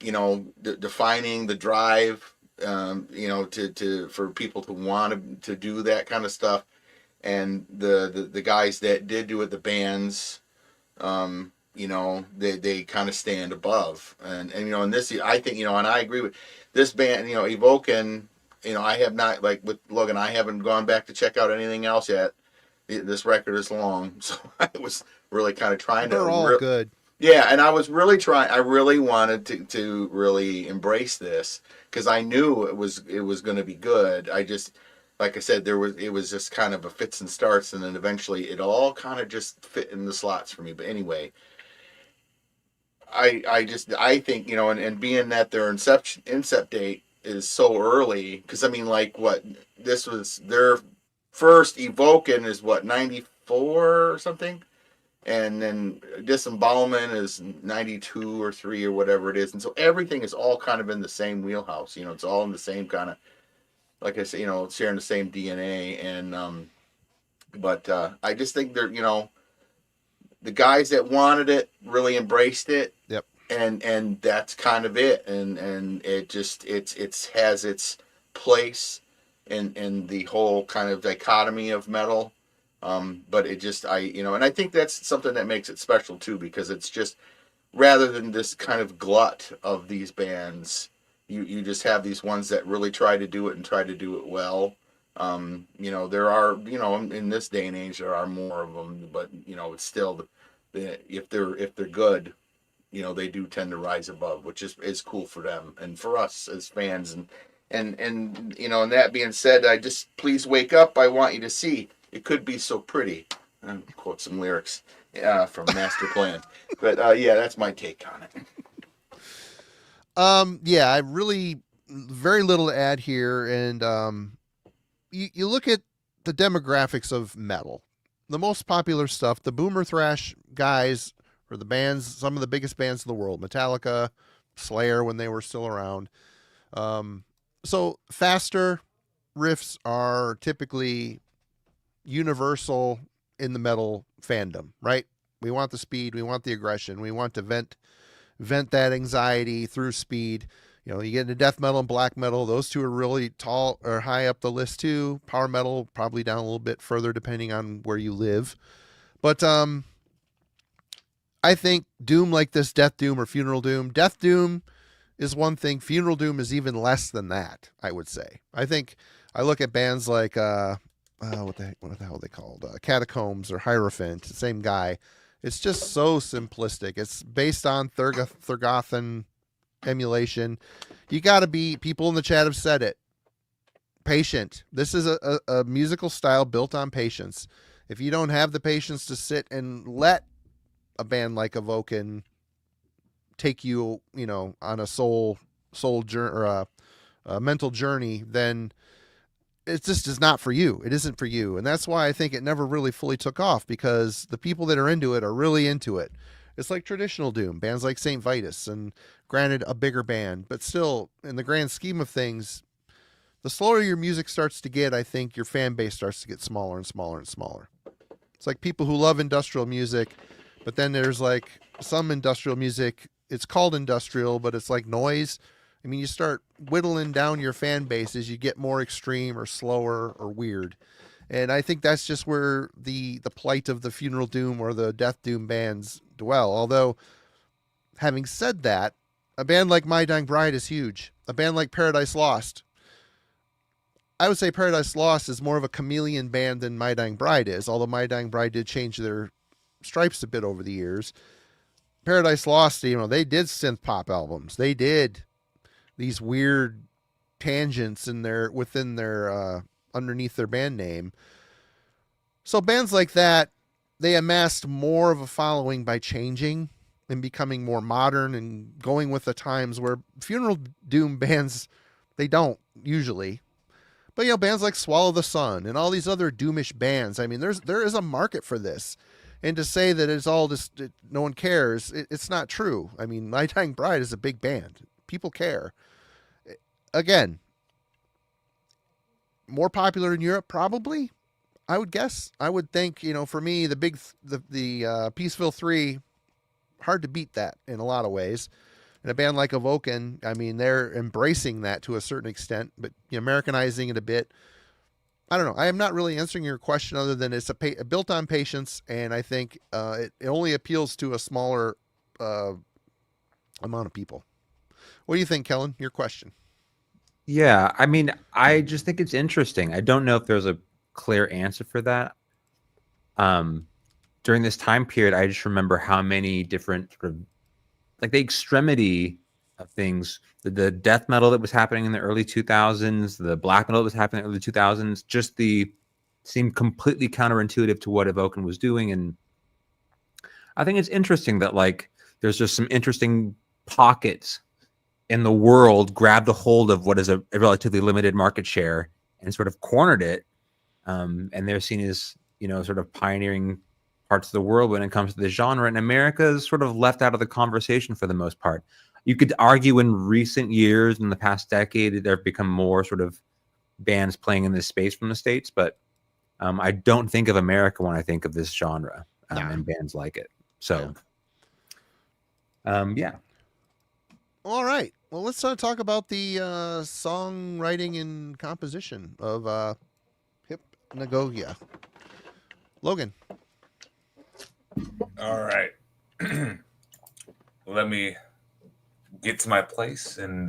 defining the drive, for people to want to do that kind of stuff, and the guys that did do it, the bands, they kind of stand above, and in this, I think, and I agree with this band, Evoken, I have not, like with Logan, I haven't gone back to check out anything else yet. This record is long, so I was really kind of trying to. They're all good. Yeah, and I was really trying. I really wanted to really embrace this, because I knew it was going to be good. I just, like I said, it was just kind of a fits and starts, and then eventually it all kind of just fit in the slots for me. But anyway, I think, and being that their incept date is so early, because I mean, like, what, this was their first Evoken is what, 94 or something, and then Disembowelment is 92 or 3 or whatever it is, and so everything is all kind of in the same wheelhouse. It's all in the same kind of, like I said, sharing the same DNA, and but I just think they're, the guys that wanted it really embraced it. Yep. And that's kind of it. And it just, it has its place in the whole kind of dichotomy of metal. But it just, and I think that's something that makes it special too, because it's just, rather than this kind of glut of these bands, you just have these ones that really try to do it and try to do it well. There are, in this day and age, there are more of them, but, it's still, if they're good, they do tend to rise above, which is cool for them and for us as fans. And and that being said, I just, please wake up, I want you to see, it could be so pretty. I'll quote some lyrics from Master Plan. But yeah, that's my take on it. Yeah, I really, very little to add here. And you look at the demographics of metal, the most popular stuff, the boomer thrash guys, or the bands, some of the biggest bands in the world, Metallica, Slayer when they were still around. So faster riffs are typically universal in the metal fandom, right? We want the speed, we want the aggression, we want to vent that anxiety through speed. You get into death metal and black metal, those two are really tall or high up the list too. Power metal probably down a little bit further depending on where you live. But I think doom like this, death doom or funeral doom, death doom is one thing, funeral doom is even less than that, I would say. I think I look at bands like what the hell are they called? Catacombs or Hierophant, same guy. It's just so simplistic. It's based on Thurgothan emulation. You got to be, people in the chat have said it, patient. This is a musical style built on patience. If you don't have the patience to sit and let a band like Evoken take you, on a soul journey or a mental journey, then it just is not for you. It isn't for you. And that's why I think it never really fully took off, because the people that are into it are really into it. It's like traditional Doom, bands like St. Vitus, and granted a bigger band, but still, in the grand scheme of things, the slower your music starts to get, I think your fan base starts to get smaller and smaller and smaller. It's like people who love industrial music, but then there's like some industrial music, it's called industrial, but it's like noise. I mean, you start whittling down your fan base as you get more extreme or slower or weird. And I think that's just where the plight of the funeral doom or the death doom bands dwell. Although, having said that, a band like My Dying Bride is huge. A band like Paradise Lost, I would say Paradise Lost is more of a chameleon band than My Dying Bride is, although My Dying Bride did change their stripes a bit over the years. Paradise Lost, they did synth pop albums. They did these weird tangents within their underneath their band name. So bands like that, they amassed more of a following by changing and becoming more modern and going with the times, where funeral doom bands, they don't usually. But bands like Swallow the Sun and all these other doomish bands, I mean, there is a market for this. And to say that it's all just no one cares, it's not true. I mean, My Dying Bride is a big band. People care. Again, more popular in Europe, probably, I would guess. I would think, for me, the Peaceville 3, hard to beat that in a lot of ways. And a band like Evoken, I mean, they're embracing that to a certain extent, but Americanizing it a bit. I don't know. I am not really answering your question other than it's built on patience, and I think it only appeals to a smaller amount of people. What do you think, Kellen? Your question. Yeah, I mean, I just think it's interesting. I don't know if there's a clear answer for that. During this time period, I just remember how many different sort of, like, the extremity of things, the death metal that was happening in the early 2000s, the black metal that was happening in the early 2000s, seemed completely counterintuitive to what Evoken was doing. And I think it's interesting that, like, there's just some interesting pockets in the world grabbed a hold of what is a relatively limited market share and sort of cornered it. And they're seen as, sort of pioneering parts of the world when it comes to the genre. And America is sort of left out of the conversation for the most part. You could argue in recent years, in the past decade, there have become more sort of bands playing in this space from the States, but I don't think of America when I think of this genre and bands like it. So, yeah. All right. Well, let's talk about the songwriting and composition of Hypnagogia. Logan. All right. Let me get to my place and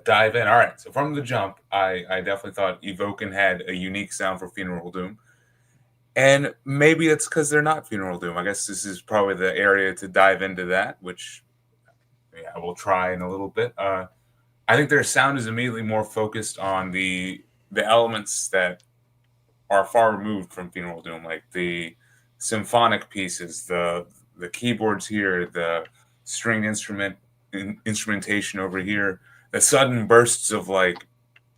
dive in. All right. So from the jump, I definitely thought Evoken had a unique sound for funeral doom. And maybe it's because they're not funeral doom. I guess this is probably the area to dive into that, which I will try in a little bit. I think their sound is immediately more focused on the elements that are far removed from funeral doom, like the symphonic pieces, the keyboards here, the string instrumentation over here, the sudden bursts of like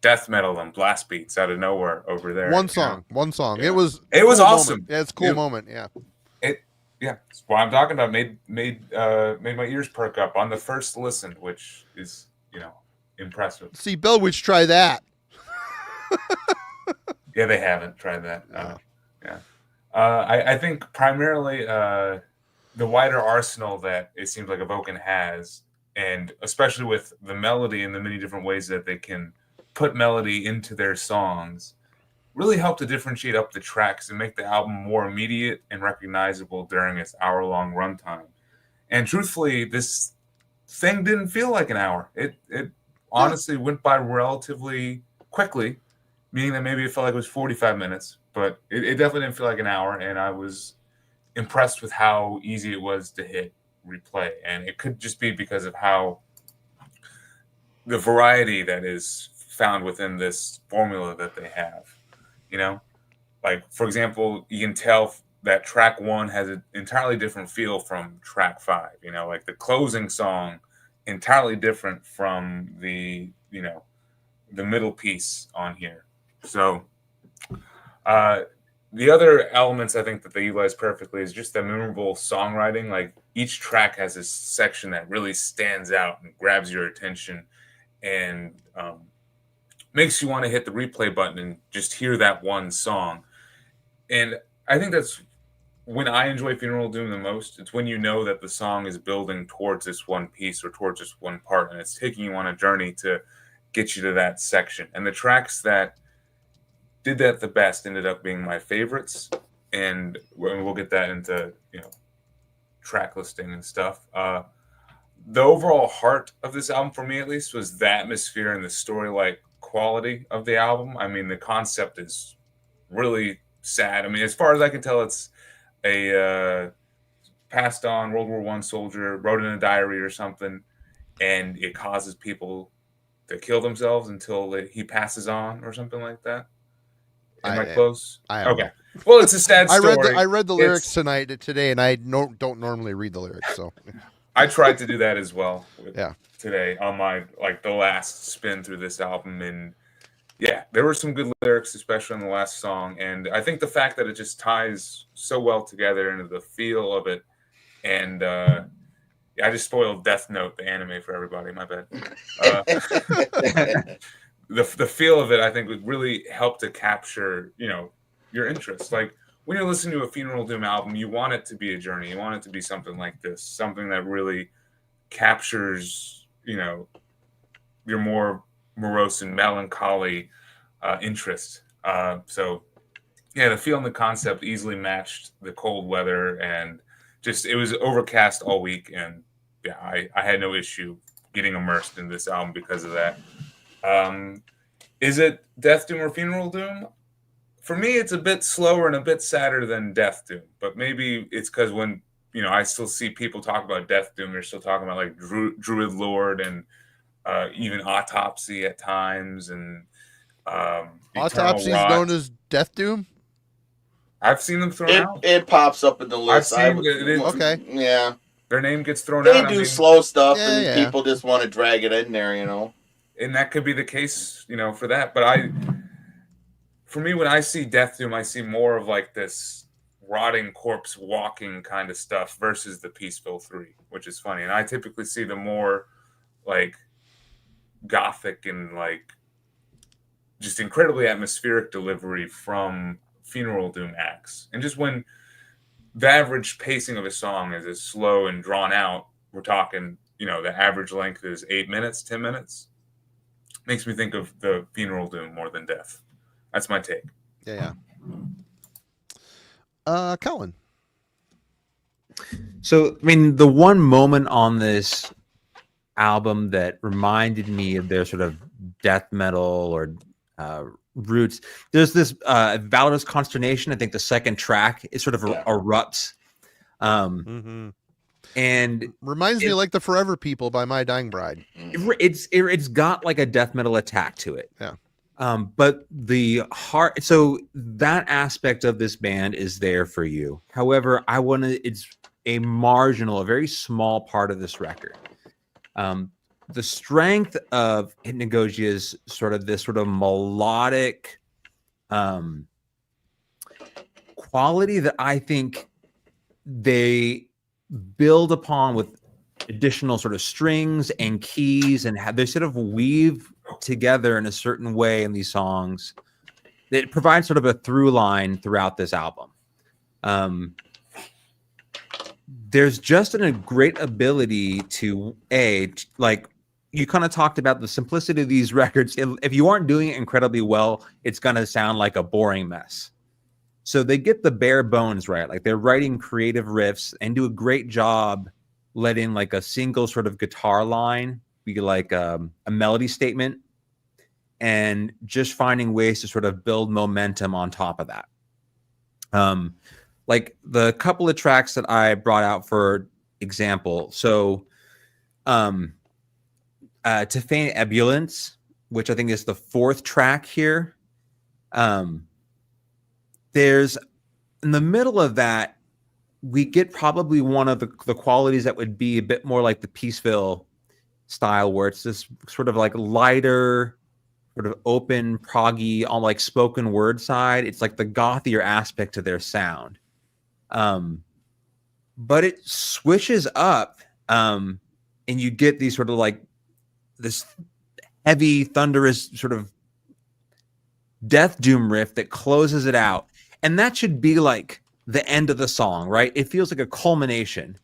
death metal and blast beats out of nowhere over there. One song. Yeah. It was cool awesome. Moment. Yeah, it's a cool moment. Yeah. It's what I'm talking about. Made my ears perk up on the first listen, which is impressive. See, Bellwitch try that. Yeah, they haven't tried that. I think primarily the wider arsenal that it seems like Evoken has, and especially with the melody and the many different ways that they can put melody into their songs, really help to differentiate up the tracks and make the album more immediate and recognizable during its hour-long runtime. And truthfully, this thing didn't feel like an hour. It honestly went by relatively quickly, meaning that maybe it felt like it was 45 minutes, but it definitely didn't feel like an hour, and I was impressed with how easy it was to hit replay. And it could just be because of how the variety that is found within this formula that they have. Like, for example, you can tell that track 1 has an entirely different feel from track 5. Like the closing song, entirely different from the middle piece on here. So The other elements I think that they utilize perfectly is just the memorable songwriting. Like each track has this section that really stands out and grabs your attention and makes you want to hit the replay button and just hear that one song. And I think that's when I enjoy Funeral Doom the most. It's when you know that the song is building towards this one piece or towards this one part, and it's taking you on a journey to get you to that section. And the tracks that did that the best ended up being my favorites, and we'll get that into track listing and stuff. The overall heart of this album, for me at least, was the atmosphere and the story-like quality of the album. I mean, the concept is really sad. I mean, as far as I can tell, it's a passed on World War I soldier wrote in a diary or something, and it causes people to kill themselves until he passes on or something like that. Am I close? Okay. Well, it's a sad story. I read the lyrics today, and I don't normally read the lyrics, so I tried to do that as well. Yeah. Today on my the last spin through this album, and yeah, there were some good lyrics, especially on the last song. And I think the fact that it just ties so well together into the feel of it, and I just spoiled Death Note, the anime, for everybody. My bad. The feel of it, I think, would really help to capture, your interest. Like when you're listening to a Funeral Doom album, you want it to be a journey. You want it to be something like this, something that really captures, your more morose and melancholy interest. So, yeah, the feel and the concept easily matched the cold weather, and just it was overcast all week, and yeah, I had no issue getting immersed in this album because of that. Is it Death Doom or Funeral Doom? For me, it's a bit slower and a bit sadder than Death Doom, but maybe it's because when I still see people talk about Death Doom, they're still talking about like Druid Lord and even Autopsy at times, and Autopsy is known as Death Doom. I've seen them thrown out. It pops up in the list. Okay. Yeah. Their name gets thrown out. They do slow stuff, and people just want to drag it in there, And that could be the case, for that. But for me, when I see Death Doom, I see more of like this rotting corpse walking kind of stuff versus the Peaceful 3, which is funny. And I typically see the more like gothic and like just incredibly atmospheric delivery from Funeral Doom acts. And just when the average pacing of a song is as slow and drawn out, we're talking, the average length is 8 minutes, 10 minutes. Makes me think of the Funeral Doom more than Death. That's my take. Yeah. Kellen. So, I mean, the one moment on this album that reminded me of their sort of death metal or roots, there's this Valorous Consternation. I think the second track is sort of erupts. And reminds me like the Forever People by My Dying Bride. It's got like a death metal attack to it. Yeah. But the heart, so that aspect of this band is there for you. However, it's a very small part of this record. The strength of Hypnagogia's this sort of melodic quality that I think they build upon with additional sort of strings and keys, and they sort of weave together in a certain way in these songs that provides sort of a through line throughout this album. There's just a great ability to like you kind of talked about the simplicity of these records. If you aren't doing it incredibly well, it's going to sound like a boring mess. So they get the bare bones right. Like they're writing creative riffs and do a great job letting like a single sort of guitar line be like a melody statement, and just finding ways to sort of build momentum on top of that. Like the couple of tracks that I brought out for example. So To Feign Ebullience, which I think is the fourth track here. There's in the middle of that, we get probably one of the qualities that would be a bit more like the Peaceville style, where it's this sort of like lighter, sort of open, proggy, on like spoken word side. It's like the gothier aspect to their sound. But it switches up, and you get these sort of like this heavy, thunderous sort of death doom riff that closes it out. And that should be like the end of the song, right? It feels like a culmination.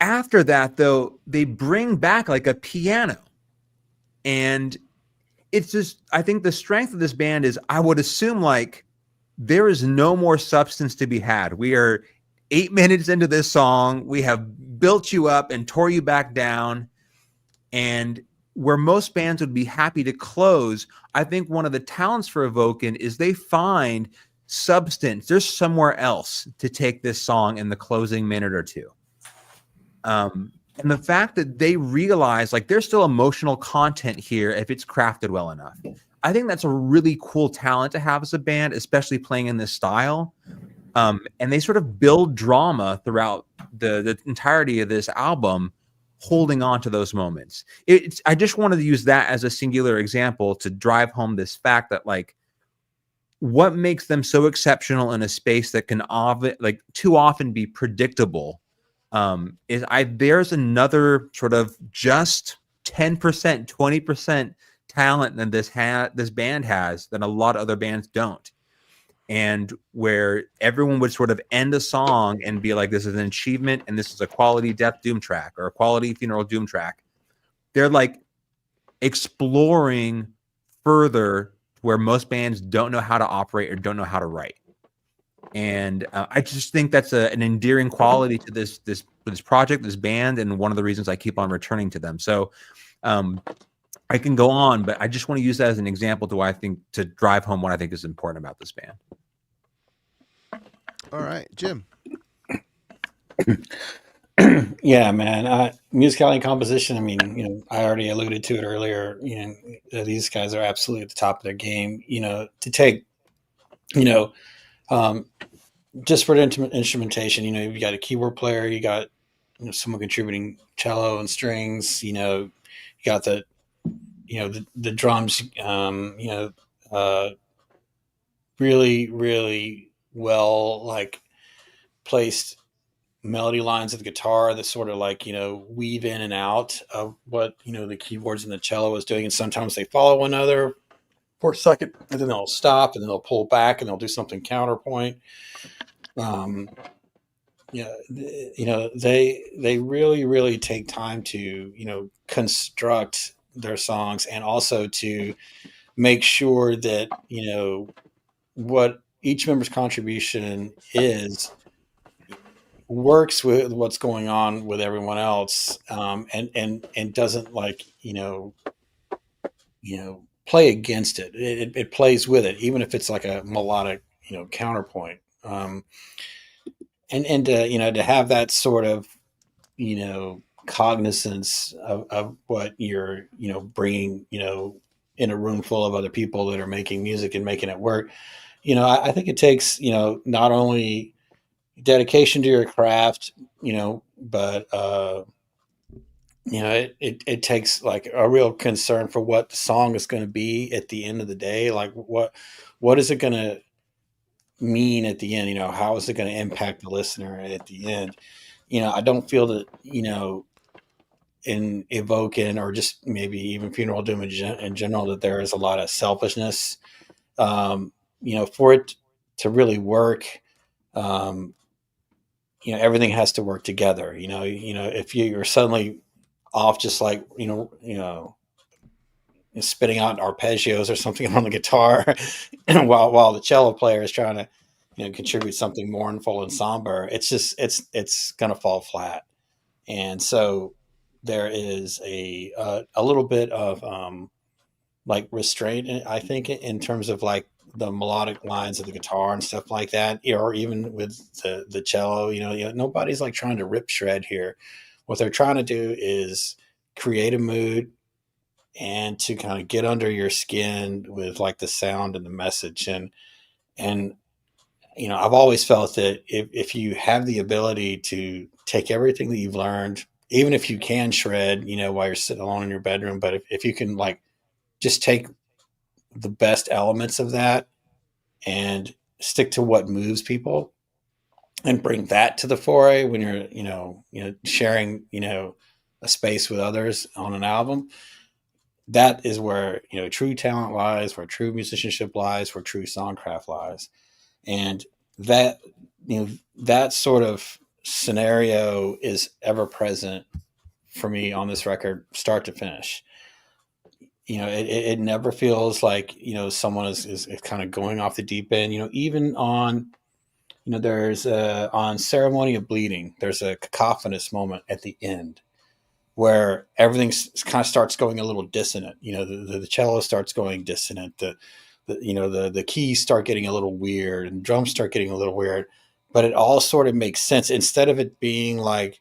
After that, though, they bring back like a piano. And it's just, I think the strength of this band is, I would assume, like, there is no more substance to be had. We are 8 minutes into this song. We have built you up and tore you back down. And where most bands would be happy to close, I think one of the talents for Evoken is they find substance. There's somewhere else to take this song in the closing minute or two. And the fact that they realize like there's still emotional content here if it's crafted well enough. I think that's a really cool talent to have as a band, especially playing in this style. And they sort of build drama throughout the entirety of this album, holding on to those moments. I just wanted to use that as a singular example to drive home this fact that like what makes them so exceptional in a space that can like too often be predictable is there's another sort of just 10%, 20% talent that this band has that a lot of other bands don't. And where everyone would sort of end a song and be like, this is an achievement and this is a quality death doom track or a quality funeral doom track. They're like exploring further where most bands don't know how to operate or don't know how to write. And I just think that's an endearing quality to this project, this band, and one of the reasons I keep on returning to them. So I can go on, but I just want to use that as an example to drive home what I think is important about this band. All right, Jim. Yeah, man. Musicality and composition. I mean, I already alluded to it earlier. These guys are absolutely at the top of their game. To take, just for the instrumentation, you've got a keyboard player, you got someone contributing cello and strings. You got the drums. Really, really well like placed melody lines of the guitar that sort of like weave in and out of what the keyboards and the cello is doing, and sometimes they follow one another for a second and then they'll stop and then they'll pull back and they'll do something counterpoint. They really, really take time to construct their songs, and also to make sure that what each member's contribution is works with what's going on with everyone else, and doesn't like play against it. It plays with it, even if it's like a melodic counterpoint. And to have that sort of cognizance of what you're bringing in a room full of other people that are making music and making it work. I think it takes not only dedication to your craft, but it takes like a real concern for what the song is going to be at the end of the day. Like what is it going to mean at the end? How is it going to impact the listener at the end? I don't feel that in Evoken, or just maybe even Funeral Doom in general, that there is a lot of selfishness. For it to really work, everything has to work together. If you're suddenly off, just like spitting out arpeggios or something on the guitar, while the cello player is trying to contribute something mournful and somber, it's gonna fall flat. And so there is a little bit of like restraint, I think, in terms of like the melodic lines of the guitar and stuff like that, or even with the cello. Nobody's like trying to rip shred here. What they're trying to do is create a mood and to kind of get under your skin with like the sound and the message. And I've always felt that if you have the ability to take everything that you've learned, even if you can shred, while you're sitting alone in your bedroom, but if you can like just take the best elements of that and stick to what moves people and bring that to the foray when you're, sharing, a space with others on an album. That is where, true talent lies, where true musicianship lies, where true songcraft lies. And that, that sort of scenario is ever present for me on this record, start to finish. It never feels like, someone is kind of going off the deep end, even on, there's on Ceremony of Bleeding, there's a cacophonous moment at the end where everything kind of starts going a little dissonant. The cello starts going dissonant. The keys start getting a little weird and drums start getting a little weird, but it all sort of makes sense instead of it being like,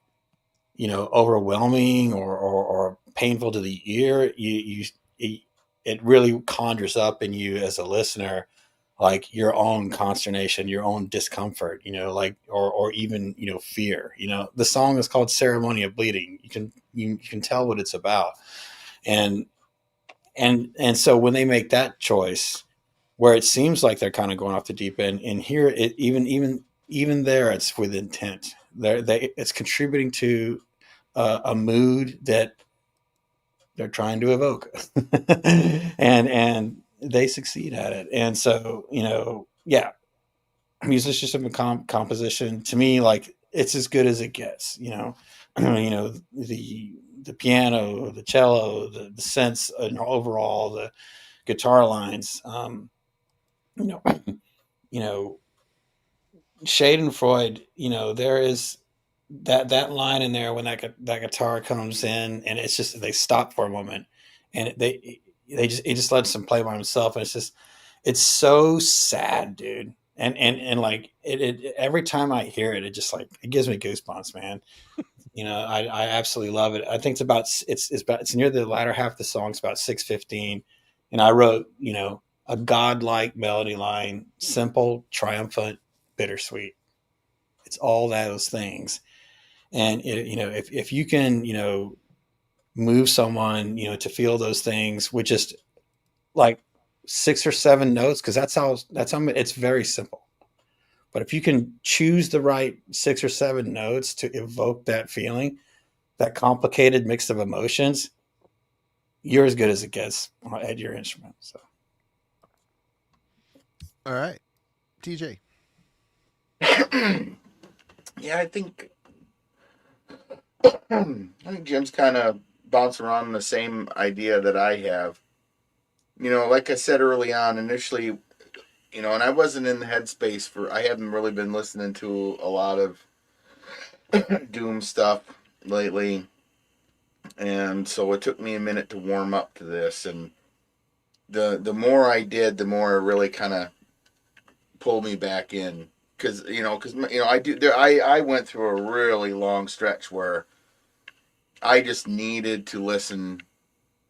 overwhelming or painful to the ear. It really conjures up in you as a listener, like your own consternation, your own discomfort, or even, fear. The song is called Ceremony of Bleeding. You can tell what it's about. And so when they make that choice where it seems like they're kind of going off the deep end, and here it even there, it's with intent. It's contributing to a mood that they're trying to evoke, and they succeed at it. And so, musicianship and composition to me, like, it's as good as it gets. The piano, the cello, the synths, and overall the guitar lines. Schadenfreude, there is that line in there when that guitar comes in, and it's just, they stop for a moment, and he just lets him play by himself, and it's so sad, dude. And like it every time I hear it, it just, like, it gives me goosebumps, man. I absolutely love it. I think it's near the latter half of the song. It's about 6:15, and I wrote, a godlike melody line, simple, triumphant, bittersweet. It's all those things. And if you can, move someone, to feel those things with just like 6 or 7 notes, because that's how it's very simple. But if you can choose the right 6 or 7 notes to evoke that feeling, that complicated mix of emotions, you're as good as it gets at your instrument. So, All right, TJ. Yeah, I think Jim's kind of bouncing around the same idea that I have. Like I said early on, initially, and I wasn't in the headspace I haven't really been listening to a lot of Doom stuff lately. And so it took me a minute to warm up to this. And the more I did, the more it really kind of pulled me back in. Because I went through a really long stretch where I just needed to listen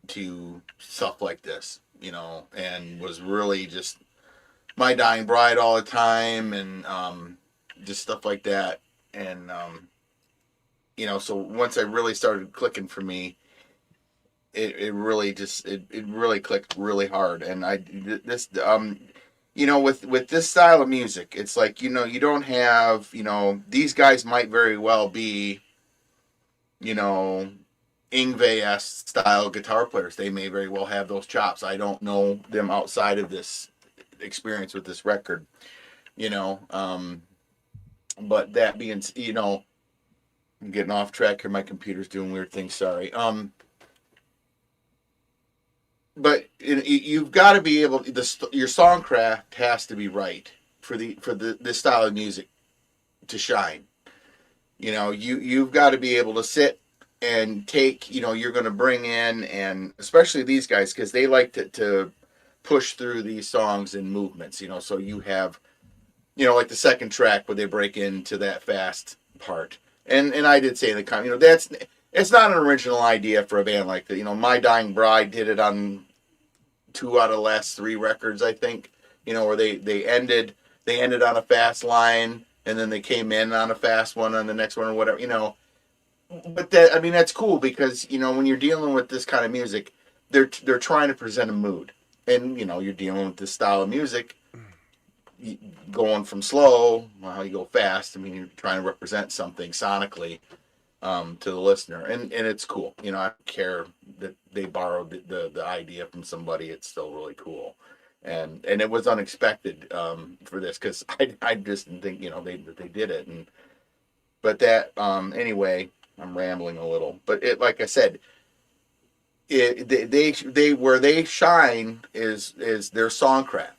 to stuff like this, and was really just My Dying Bride all the time, and just stuff like that. And so once I really started clicking for me, it really clicked really hard. And with this style of music, it's like, you don't have, these guys might very well be, Yngwie style guitar players. They may very well have those chops. I don't know them outside of this experience with this record, but that being, I'm getting off track here. My computer's doing weird things. Sorry. But you've got to be able. Your songcraft has to be right for this style of music to shine. You've got to be able to sit and take. You're going to bring in, and especially these guys, because they like to push through these songs in movements. So you have, like the second track where they break into that fast part. And I did say in the comment, it's not an original idea for a band like that. My Dying Bride did it on 2 out of the last 3 records, I think. Where they ended on a fast line, and then they came in on a fast one on the next one or whatever. But that's cool because when you're dealing with this kind of music, they're trying to present a mood, and you're dealing with this style of music, going from slow, how you go fast. I mean, you're trying to represent something sonically to the listener, and it's cool. I don't care that they borrowed the idea from somebody. It's still really cool, and it was unexpected for this, because I just didn't think they did it. But that anyway, I'm rambling a little, but like I said, they where they shine is their songcraft.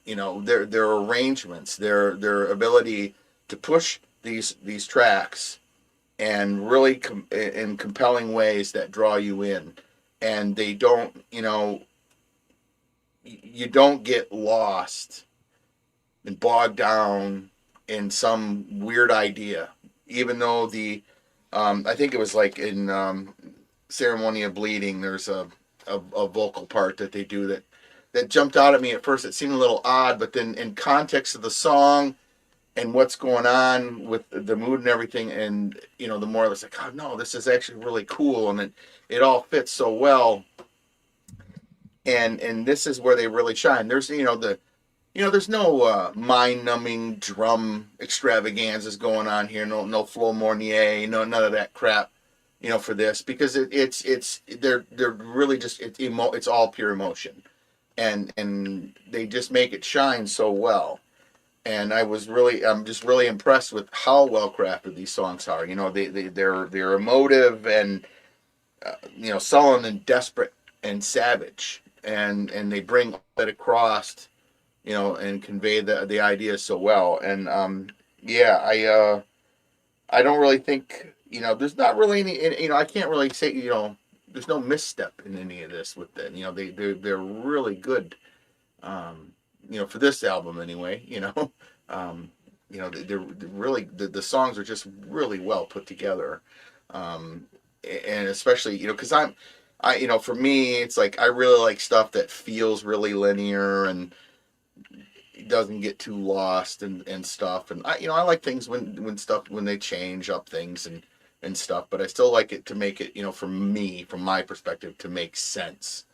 Their arrangements, their ability to push these tracks, and really in compelling ways that draw you in, and they don't, you don't get lost and bogged down in some weird idea, even though I think it was like in Ceremony of Bleeding, there's a vocal part that they do that jumped out at me at first. It seemed a little odd, but then in context of the song and what's going on with the mood and everything, and the more it's like, oh no, this is actually really cool, and it all fits so well. And this is where they really shine. There's there's no mind-numbing drum extravaganzas going on here. No Flo Mornier, none of that crap. For this, because they're really just it's all pure emotion, and they just make it shine so well. And I'm just really impressed with how well crafted these songs are. They're emotive, and sullen and desperate and savage, and they bring that across, and convey the idea so well. And I don't really think. There's not really any. I can't really say. There's no misstep in any of this with them. They're really good. For this album anyway. They're really the songs are just really well put together, and especially because for me it's like I really like stuff that feels really linear and doesn't get too lost and stuff. And I like things when they change up things and stuff, but I still like it to make it, from my perspective, to make sense.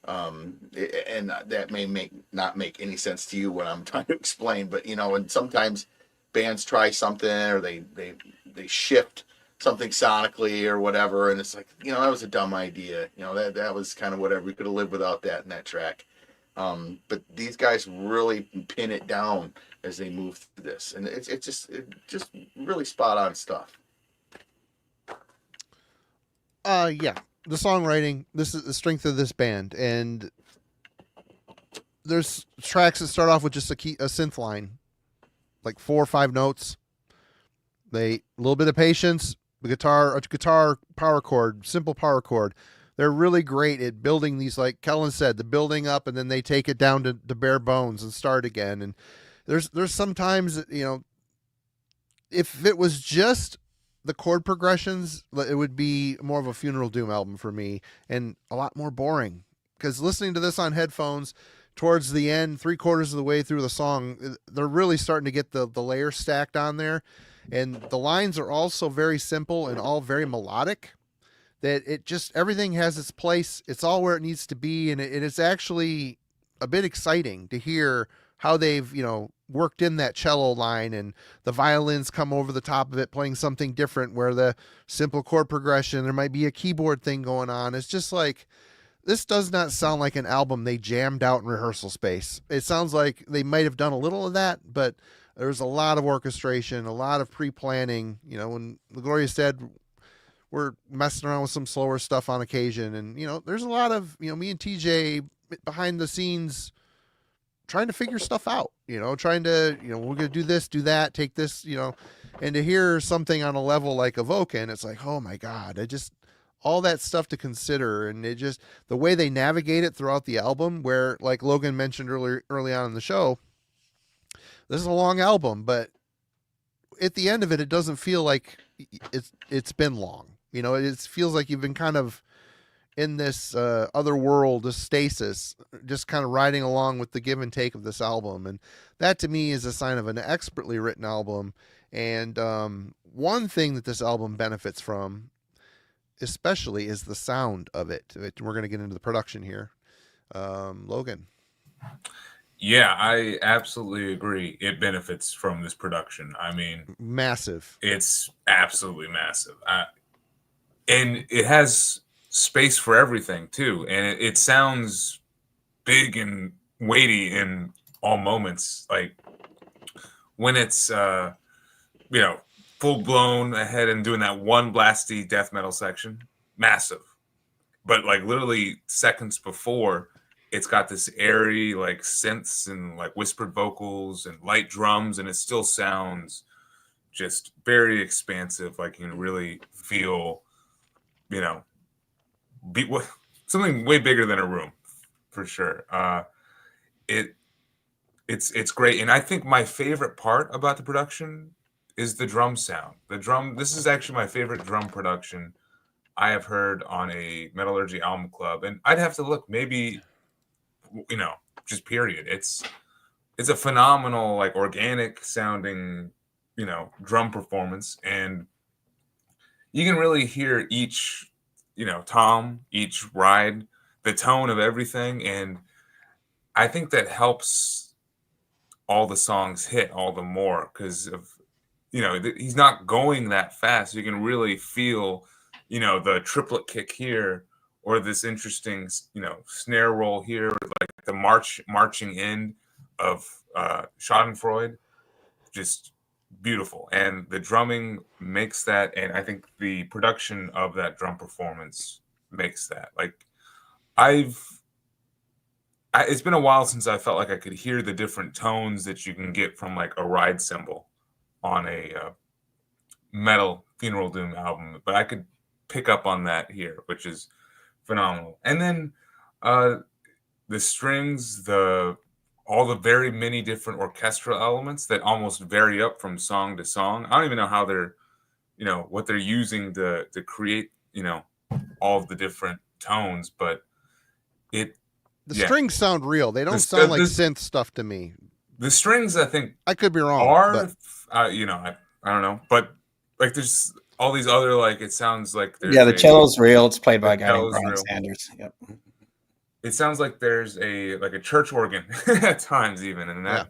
And that may not make any sense to you when I'm trying to explain, but and sometimes bands try something, or they shift something sonically or whatever, and it's like, that was a dumb idea. That was kind of whatever. We could have lived without that in that track. But these guys really pin it down as they move through this, and it's just really spot on stuff. Yeah, the songwriting, this is the strength of this band, and there's tracks that start off with just a synth line, like 4 or 5 notes. A little bit of patience, a guitar power chord, simple power chord. They're really great at building these, like Kellen said, the building up, and then they take it down to bare bones and start again. And there's sometimes, if it was just the chord progressions, it would be more of a Funeral Doom album for me, and a lot more boring. Because listening to this on headphones towards the end, 3/4 of the way through the song, they're really starting to get the layers stacked on there. And the lines are also very simple and all very melodic, that it just, everything has its place. It's all where it needs to be. And it's actually a bit exciting to hear how they've, worked in that cello line, and the violins come over the top of it playing something different, where the simple chord progression, there might be a keyboard thing going on. It's just like, this does not sound like an album they jammed out in rehearsal space. It sounds like they might have done a little of that, but there's a lot of orchestration, a lot of pre-planning. When the Gloria said we're messing around with some slower stuff on occasion, and there's a lot of me and TJ behind the scenes trying to figure stuff out, trying to, we're going to do this, do that, take this, and to hear something on a level like Evoken, it's like, oh my God, all that stuff to consider. And it just, the way they navigate it throughout the album, where, like Logan mentioned early on in the show, this is a long album, but at the end of it, it doesn't feel like it's been long. It feels like you've been kind of in this other world, this stasis, just kind of riding along with the give and take of this album. And that to me is a sign of an expertly written album. And one thing that this album benefits from especially is the sound of it. We're going to get into the production here. Logan. Yeah, I absolutely agree. It benefits from this production. I mean, Massive. it's absolutely massive. And it has space for everything too. And it sounds big and weighty in all moments. Like when it's, full blown ahead and doing that one blasty death metal section, massive. But like literally seconds before, it's got this airy like synths and like whispered vocals and light drums, and it still sounds just very expansive. Like you can really feel, something way bigger than a room, for sure. It's great, and I think my favorite part about the production is the drum sound. This is actually my favorite drum production I have heard on a Metallurgy album club, and I'd have to look, maybe, just period. It's a phenomenal, like organic sounding, drum performance, and you can really hear each, tom, each ride, the tone of everything, and I think that helps all the songs hit all the more because of, he's not going that fast. You can really feel, the triplet kick here, or this interesting, snare roll here, or like the marching end of Schadenfreude, just beautiful. And the drumming makes that, and I think the production of that drum performance makes that. Like, it's been a while since I felt like I could hear the different tones that you can get from like a ride cymbal on a metal Funeral Doom album, but I could pick up on that here, which is phenomenal. And then the strings, all the very many different orchestral elements that almost vary up from song to song. I don't even know how they're, what they're using to create, all of the different tones, but the strings sound real. They don't sound like synth stuff to me. The strings, I think, I could be wrong. I don't know, but like there's all these other, like, it sounds like there's the cello's real. It's played by a guy named Brian Sanders. Yep. It sounds like there's a church organ at times even, and that,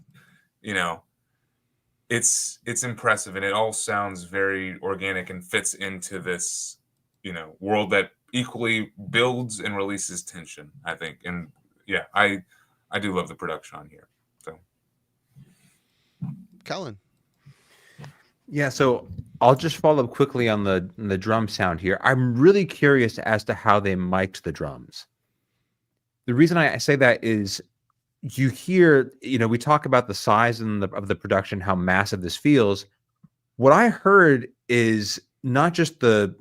it's impressive, and it all sounds very organic and fits into this, world that equally builds and releases tension, I think. And yeah, I do love the production on here. So, Kellen. Yeah, so I'll just follow up quickly on the drum sound here. I'm really curious as to how they mic'd the drums. The reason I say that is you hear, we talk about the size of the production, how massive this feels. What I heard is not just the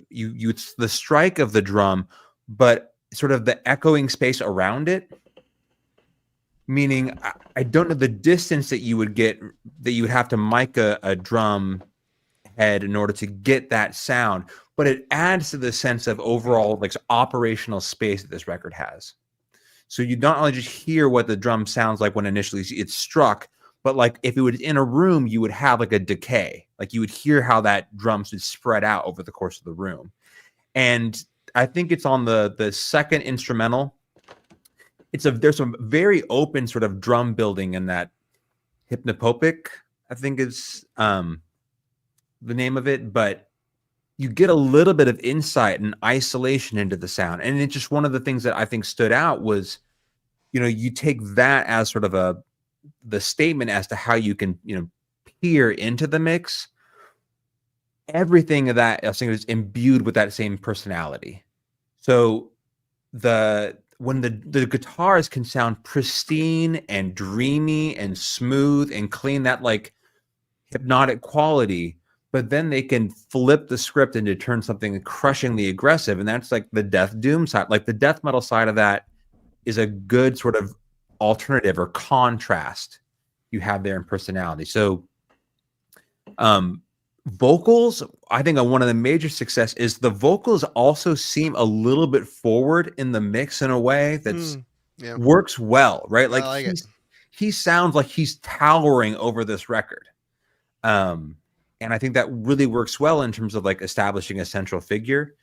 strike of the drum, but sort of the echoing space around it. Meaning, I don't know the distance that you would get, that you would have to mic a drum head in order to get that sound, but it adds to the sense of overall like operational space that this record has. So you not only just hear what the drum sounds like when initially it's struck, but like if it was in a room, you would have like a decay. Like you would hear how that drums would spread out over the course of the room. And I think it's on the second instrumental. There's some very open sort of drum building in that hypnopopic, I think is the name of it, but you get a little bit of insight and isolation into the sound. And it's just one of the things that I think stood out was, you take that as sort of the statement as to how you can, peer into the mix. Everything of that, I think, is imbued with that same personality. So when the guitars can sound pristine and dreamy and smooth and clean, that like hypnotic quality, but then they can flip the script into turn something crushingly aggressive. And that's like the death doom side. Like the death metal side of that is a good sort of alternative or contrast you have there in personality. So vocals, I think one of the major success is the vocals also seem a little bit forward in the mix in a way that's works well, right? Like he sounds like he's towering over this record. And I think that really works well in terms of like establishing a central figure.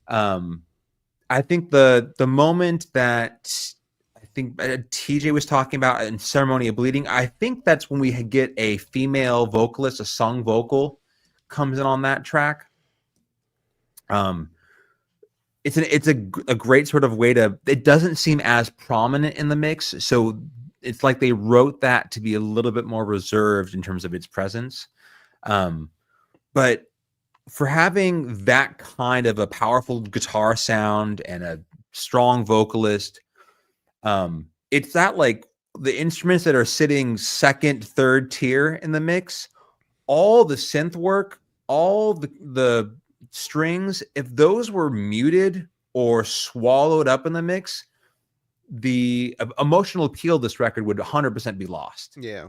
I think the moment that I think TJ was talking about in Ceremony of Bleeding, I think that's when we get a female vocalist, a sung vocal comes in on that track. It's a great sort of way to, it doesn't seem as prominent in the mix, so it's like they wrote that to be a little bit more reserved in terms of its presence. But for having that kind of a powerful guitar sound and a strong vocalist, it's that like the instruments that are sitting second, third tier in the mix, all the synth work, all the strings, if those were muted or swallowed up in the mix, the emotional appeal of this record would 100% be lost. Yeah.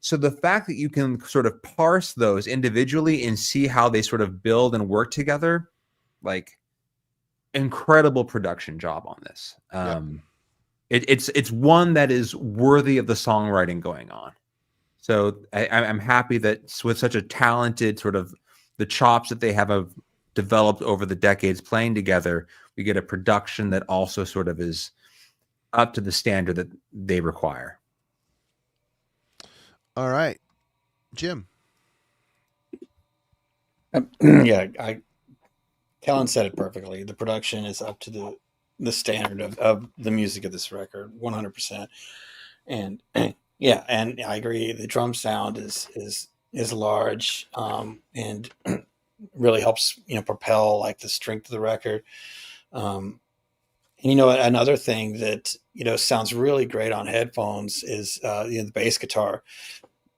So the fact that you can sort of parse those individually and see how they sort of build and work together, like, incredible production job on this. It's one that is worthy of the songwriting going on. So I'm happy that with such a talented sort of the chops that they have developed over the decades playing together, we get a production that also sort of is up to the standard that they require. All right, Jim. Yeah, Kellen said it perfectly. The production is up to the standard of the music of this record, 100%. And yeah, and I agree. The drum sound is large, and really helps propel like the strength of the record. And another thing that sounds really great on headphones is the bass guitar.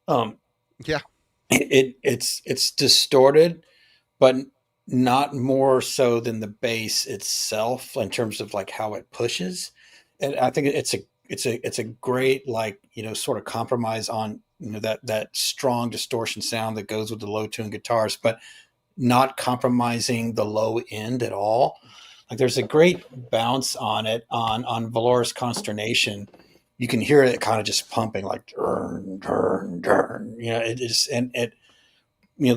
Yeah. It's distorted, but not more so than the bass itself in terms of like how it pushes. And I think it's a great sort of compromise on that strong distortion sound that goes with the low tune guitars, but not compromising the low end at all. Like there's a great bounce on it on Valor's Consternation. You can hear it kind of just pumping like dun, dun, dun. It just and it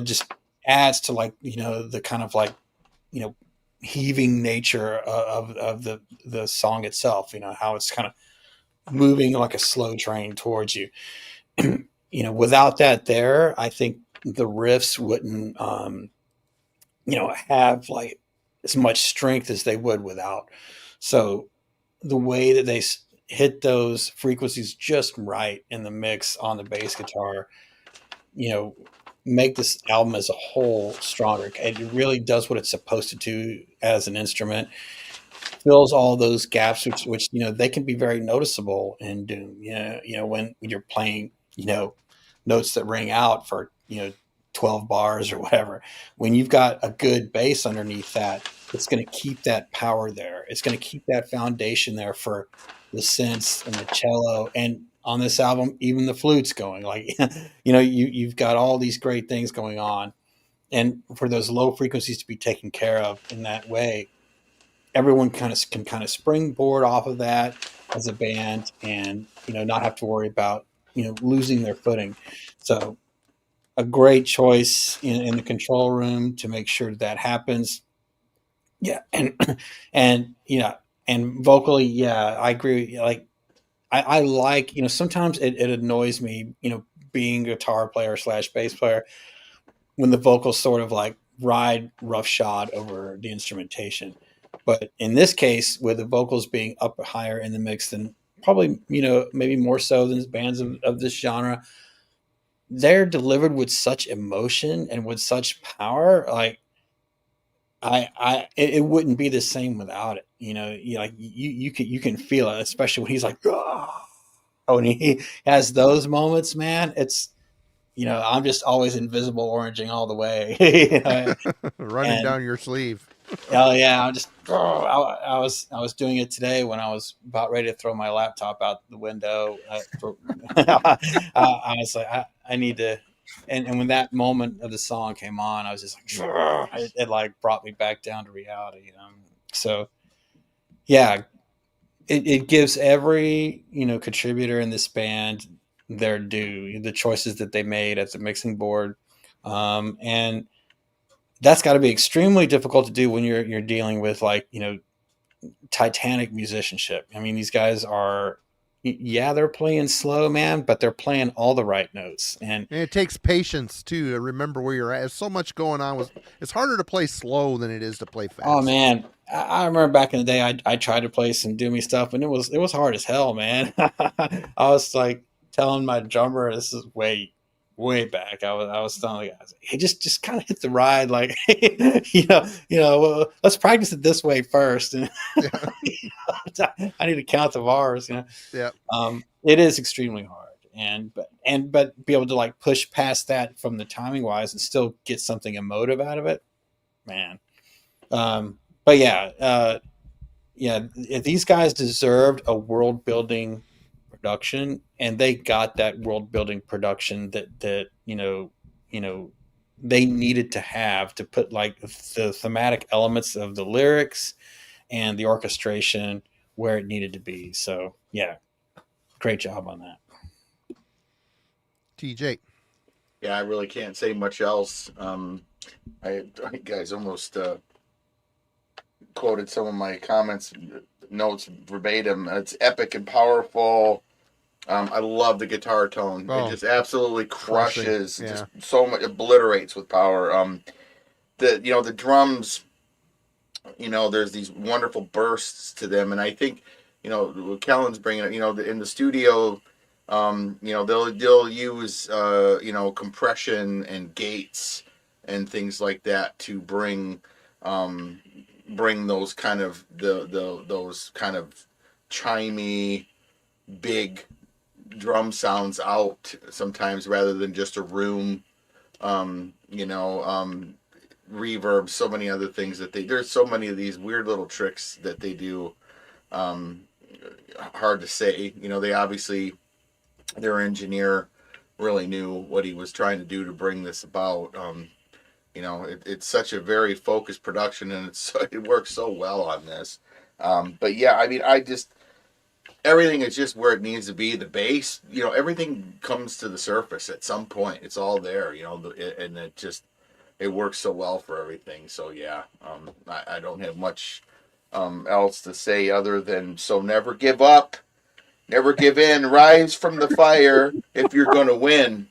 just adds to like the kind of like heaving nature of the song itself. How it's kind of moving like a slow train towards you. Without that there, I think the riffs wouldn't have like as much strength as they would without. So the way that they hit those frequencies just right in the mix on the bass guitar, make this album as a whole stronger. It really does what it's supposed to do as an instrument. Fills all those gaps, which they can be very noticeable in Doom. When you're playing, notes that ring out for 12 bars or whatever. When you've got a good bass underneath that, it's going to keep that power there. It's going to keep that foundation there for the synths and the cello, and on this album, even the flute's going. Like, you've got all these great things going on, and for those low frequencies to be taken care of in that way, everyone can kind of springboard off of that as a band, and not have to worry about losing their footing. So, a great choice in the control room to make sure that happens. Yeah, and vocally, yeah, I agree. Like, I like sometimes it annoys me, being a guitar player / bass player, when the vocals sort of like ride roughshod over the instrumentation. But in this case, with the vocals being up higher in the mix than probably, maybe more so than bands of this genre, they're delivered with such emotion and with such power. Like, it wouldn't be the same without it. You can feel it, especially when he's like, oh, when he has those moments, man. It's I'm just always invisible oranging all the way. Running down your sleeve. Oh yeah, I was doing it today when I was about ready to throw my laptop out the window. I was like, I need to. And when that moment of the song came on, I was just like, it like brought me back down to reality. So yeah, it gives every contributor in this band their due, the choices that they made at the mixing board, and that's got to be extremely difficult to do when you're dealing with like, Titanic musicianship. I mean, these guys are, yeah, they're playing slow, man, but they're playing all the right notes. And it takes patience too to remember where you're at. There's so much going on. It's harder to play slow than it is to play fast. oh man, I remember back in the day, I tried to play some doomy stuff, and it was hard as hell, man. I was like telling my drummer, this is way back. I was telling the guys, hey, just kind of hit the ride, like let's practice it this way first, and I need to count the bars. Yeah. It is extremely hard, but be able to like push past that from the timing wise and still get something emotive out of it, man. But yeah, these guys deserved a world building production, and they got that world building production that they needed to have to put like the thematic elements of the lyrics and the orchestration where it needed to be. So yeah, great job on that. TJ. Yeah, I really can't say much else. I guys almost quoted some of my comments, notes verbatim. It's epic and powerful. I love the guitar tone. It just absolutely crushes. Yeah. Just so much, obliterates with power. The drums, there's these wonderful bursts to them, and I think, Kellen's bringing it. In the studio, they'll use compression and gates and things like that to bring those kind of those kind of chimey, big drum sounds out sometimes, rather than just a room, reverb, so many other things there's so many of these weird little tricks that they do. Hard to say, they obviously, their engineer really knew what he was trying to do to bring this about. It's such a very focused production, and it works so well on this. But yeah, I mean, everything is just where it needs to be. The bass, everything comes to the surface at some point. It's all there, and it works so well for everything. So yeah, I don't have much else to say other than, so never give up, never give in, rise from the fire if you're going to win.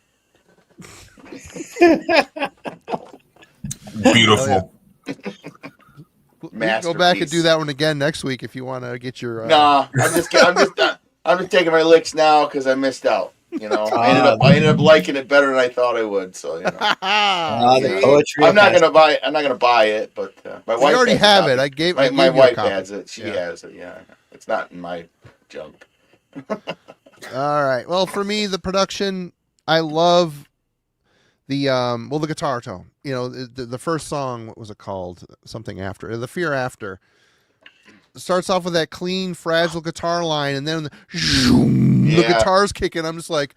Beautiful. We can go back and do that one again next week if you want to get your. Nah, I'm just taking my licks now because I missed out. I ended up liking it better than I thought I would. So the poetry. I'm not gonna buy it, but my wife. You already have it. I gave my wife has it. She has it. Yeah, it's not in my junk. All right. Well, for me, the production, I love the guitar tone. The first song, what was it called? Something After. The Fear After. It starts off with that clean, fragile guitar line, and then the guitar's kicking. I'm just like,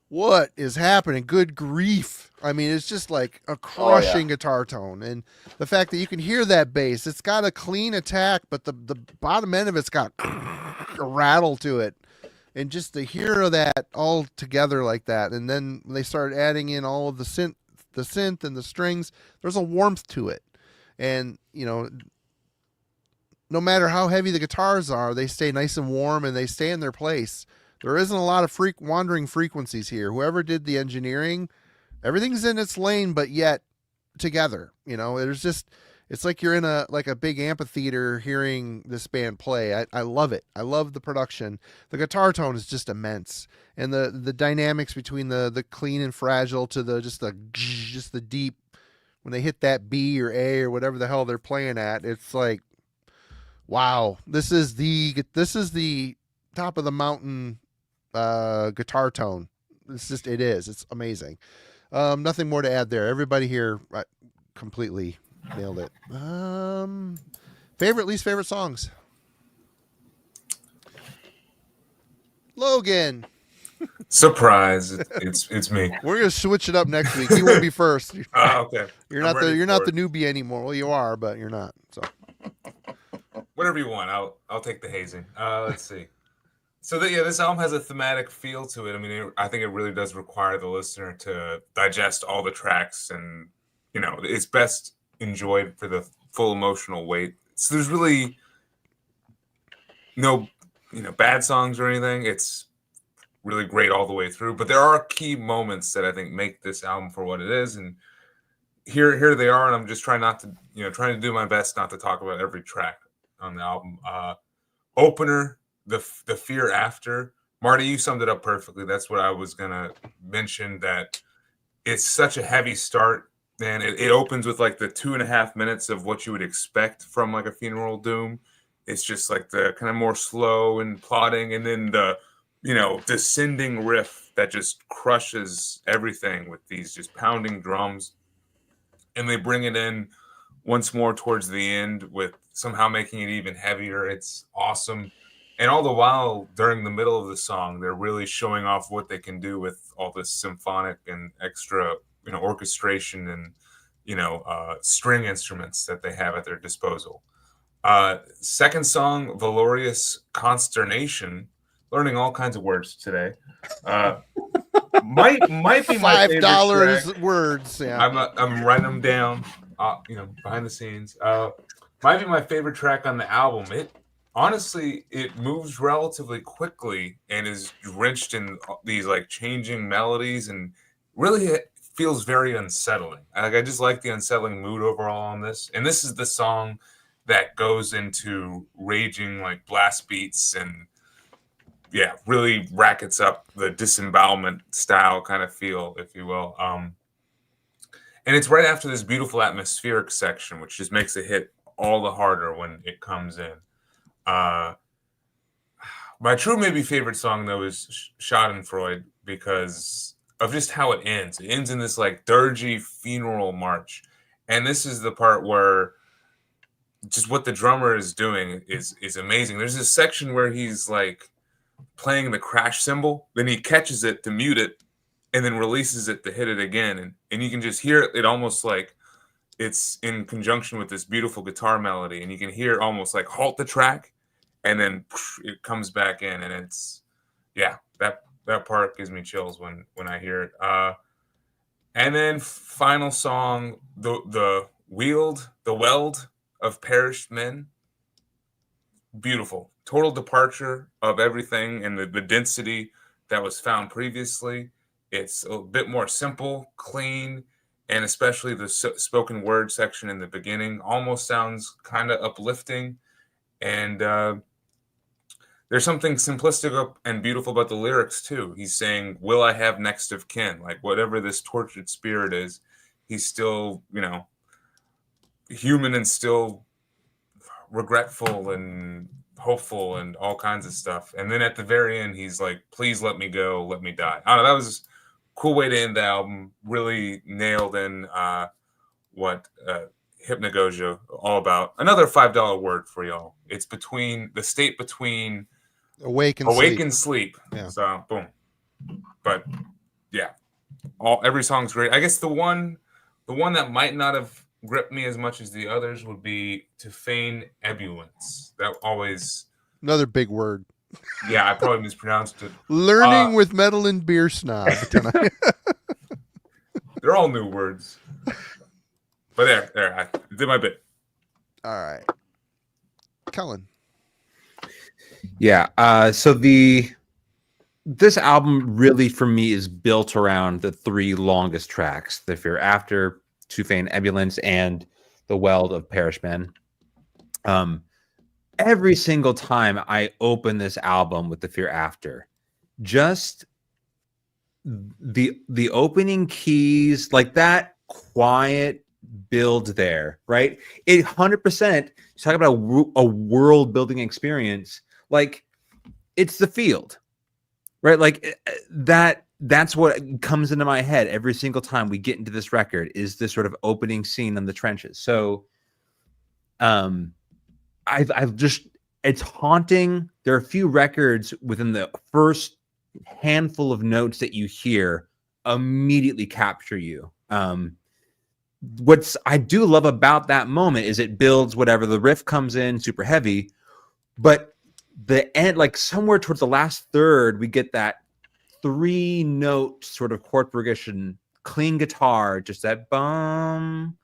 what is happening? Good grief. I mean, it's just like a crushing guitar tone. And the fact that you can hear that bass, it's got a clean attack, but the bottom end of it's got a rattle to it. And just to hear that all together like that, and then they started adding in all of the synth and the strings, there's a warmth to it. And, no matter how heavy the guitars are, they stay nice and warm and they stay in their place. There isn't a lot of wandering frequencies here. Whoever did the engineering, everything's in its lane, but yet together. It's like you're in a big amphitheater hearing this band play. I love it. I love the production. The guitar tone is just immense, and the dynamics between the clean and fragile to the deep, when they hit that B or A or whatever the hell they're playing at, it's like, wow, this is the top of the mountain guitar tone. It's amazing. Nothing more to add there. Everybody here completely nailed it. Least favorite songs. Logan. Surprise! It's me. We're gonna switch it up next week. You won't be first. Okay. You're not the newbie anymore. Well, you are, but you're not. So whatever you want. I'll take the hazing. Let's see. So this album has a thematic feel to it. I mean, I think it really does require the listener to digest all the tracks, and it's best enjoyed for the full emotional weight. So there's really no, bad songs or anything. It's really great all the way through. But there are key moments that I think make this album for what it is, and here they are. And I'm just trying not to, trying to do my best not to talk about every track on the album. Opener, the fear after. Marty, you summed it up perfectly. That's what I was gonna mention. That it's such a heavy start, and it opens with like the 2.5 minutes of what you would expect from like a funeral doom. It's just like the kind of more slow and plodding, and then the descending riff that just crushes everything with these just pounding drums, and they bring it in once more towards the end with somehow making it even heavier. It's awesome. And all the while, during the middle of the song, they're really showing off what they can do with all this symphonic and extra, orchestration and, string instruments that they have at their disposal. Second song, Valorious Consternation. Learning all kinds of words today. Might be my favorite $5 track. words. Yeah. I'm writing them down, behind the scenes. Might be my favorite track on the album. It moves relatively quickly and is drenched in these like changing melodies, and really it feels very unsettling. I just like the unsettling mood overall on this. And this is the song that goes into raging like blast beats and really rackets up the disembowelment style kind of feel, if you will. And it's right after this beautiful atmospheric section, which just makes it hit all the harder when it comes in. My true maybe favorite song though is Schadenfreude, because of just how it ends. It ends in this like dirgy funeral march, and this is the part where just what the drummer is doing is amazing. There's this section where he's like playing the crash cymbal, then he catches it to mute it, and then releases it to hit it again, and you can just hear it almost like it's in conjunction with this beautiful guitar melody, and you can hear it almost like halt the track, and then it comes back in, and it's that part gives me chills when I hear it. And then final song, the weld of perished men. Beautiful, total departure of everything and the density that was found previously. It's a bit more simple, clean, and especially the spoken word section in the beginning almost sounds kind of uplifting. And there's something simplistic and beautiful about the lyrics too. He's saying, "Will I have next of kin?" Like whatever this tortured spirit is, he's still, human and still regretful and hopeful and all kinds of stuff. And then at the very end, he's like, "Please let me go, let me die." I don't know. That was a cool way to end the album. Really nailed in what Hypnagogia all about. Another $5 word for y'all. It's between the state between awake and sleep. Yeah. So boom. But yeah, every song's great. I guess the one that might not have gripped me as much as the others would be To Feign Ebullience. That always another big word. Yeah, I probably mispronounced it. Learning with Metal and Beer Snob tonight. They're all new words. But there, I did my bit. All right. Kellen. Yeah. So this album really for me is built around the three longest tracks: The Fear After, To Feign Ebullience, and The Weld of Perished Men. Every single time I open this album with The Fear After, just the opening keys, like that quiet build there, right? 100%. Talk about a world building experience. Like it's the field, right? Like that's what comes into my head every single time we get into this record, is this sort of opening scene in the trenches. So I've just, it's haunting. There are a few records within the first handful of notes that you hear immediately capture you. What I do love about that moment is it builds whatever the riff comes in super heavy, but the end, like somewhere towards the last third, we get that 3-note sort of chord progression, clean guitar, just that bum,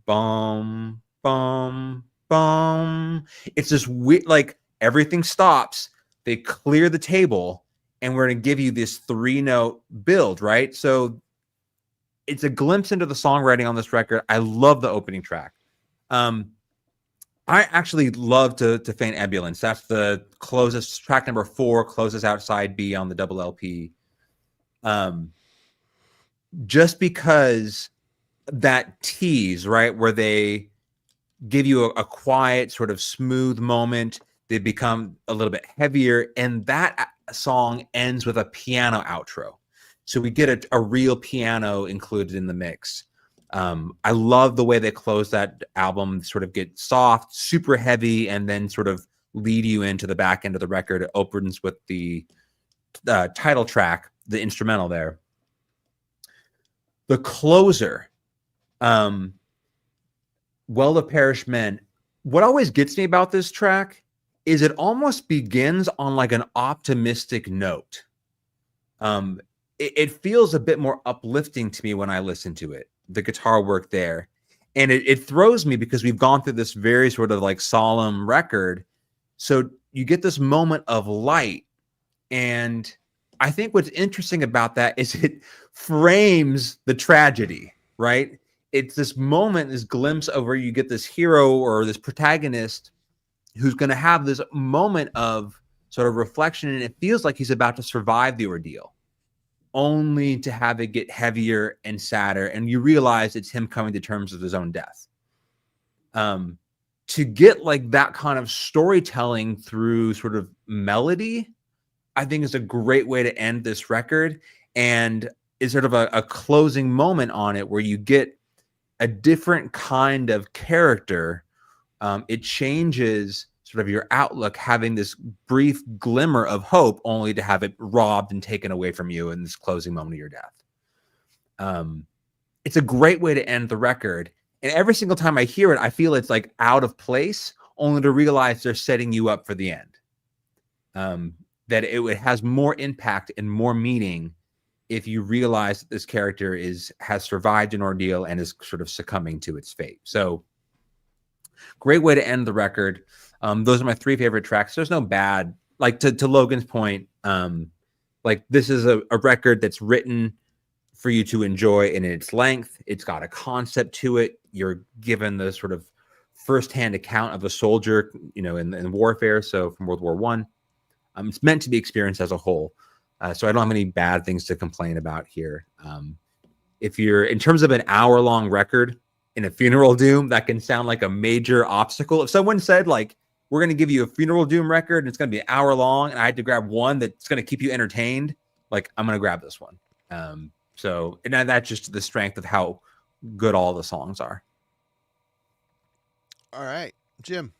bum, bum, bum. It's just weird, like everything stops, they clear the table, and we're going to give you this 3-note build, right? So it's a glimpse into the songwriting on this record. I love the opening track. I actually love to Feign Ebullience. That's the closest track, number 4, closest outside B on the double LP. Just because that tease, right, where they give you a quiet, sort of smooth moment, they become a little bit heavier, and that song ends with a piano outro. So we get a real piano included in the mix. I love the way they close that album, sort of get soft, super heavy, and then sort of lead you into the back end of the record. It opens with the title track, the instrumental there. The closer, Well of Perished Men. What always gets me about this track is it almost begins on like an optimistic note. It feels a bit more uplifting to me when I listen to it, the guitar work there. And it throws me because we've gone through this very sort of like solemn record. So you get this moment of light. And I think what's interesting about that is it frames the tragedy, right? It's this moment, this glimpse of where you get this hero or this protagonist who's going to have this moment of sort of reflection. And it feels like he's about to survive the ordeal, only to have it get heavier and sadder. And you realize it's him coming to terms with his own death. To get like that kind of storytelling through sort of melody, I think is a great way to end this record, and is sort of a closing moment on it where you get a different kind of character. It changes sort of your outlook, having this brief glimmer of hope, only to have it robbed and taken away from you in this closing moment of your death. It's a great way to end the record. And every single time I hear it, I feel it's like out of place, only to realize they're setting you up for the end. That it has more impact and more meaning if you realize that this character has survived an ordeal and is sort of succumbing to its fate. So great way to end the record. Those are my 3 favorite tracks. There's no bad, like to Logan's point, like this is a record that's written for you to enjoy in its length. It's got a concept to it. You're given the sort of firsthand account of a soldier, in warfare. So from World War I. It's meant to be experienced as a whole. So I don't have any bad things to complain about here. If you're, in terms of an hour-long record in a funeral doom, that can sound like a major obstacle. If someone said, like, we're going to give you a funeral doom record and it's going to be an hour long, and I had to grab one that's going to keep you entertained, like, I'm going to grab this one. So and that's just the strength of how good all the songs are. All right, Jim.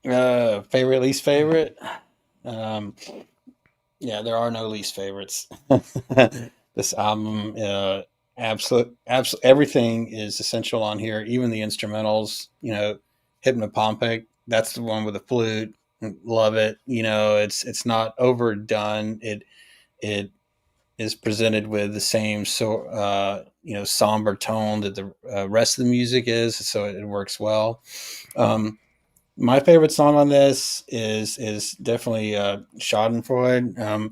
Favorite, least favorite. Yeah, there are no least favorites. This album, absolute, everything is essential on here. Even the instrumentals, Hypnopompic. That's the one with the flute. Love it. It's not overdone. It is presented with the same somber tone that the rest of the music is, so it works well. My favorite song on this is definitely Schadenfreude.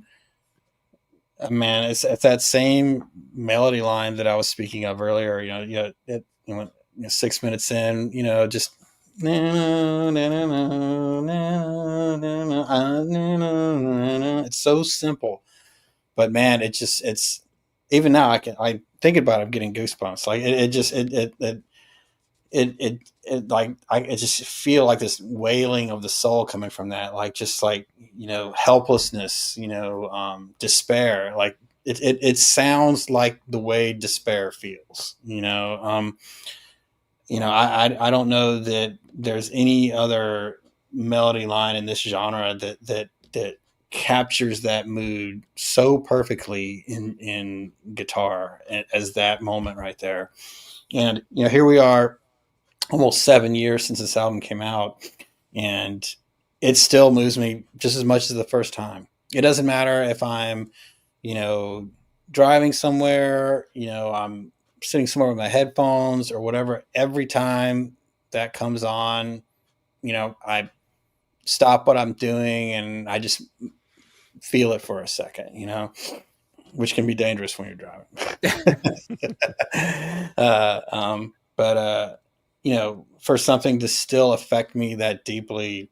Man, it's that same melody line that I was speaking of earlier. 6 minutes in, just it's so simple, but man, it's even now I think about it, I'm getting goosebumps. Like I just feel like this wailing of the soul coming from that, helplessness, despair. Like it sounds like the way despair feels, I don't know that there's any other melody line in this genre that captures that mood so perfectly in guitar as that moment right there. And, here we are, almost 7 years since this album came out, and it still moves me just as much as the first time. It doesn't matter if I'm, driving somewhere, I'm sitting somewhere with my headphones or whatever, every time that comes on, I stop what I'm doing and I just feel it for a second, which can be dangerous when you're driving. But for something to still affect me that deeply,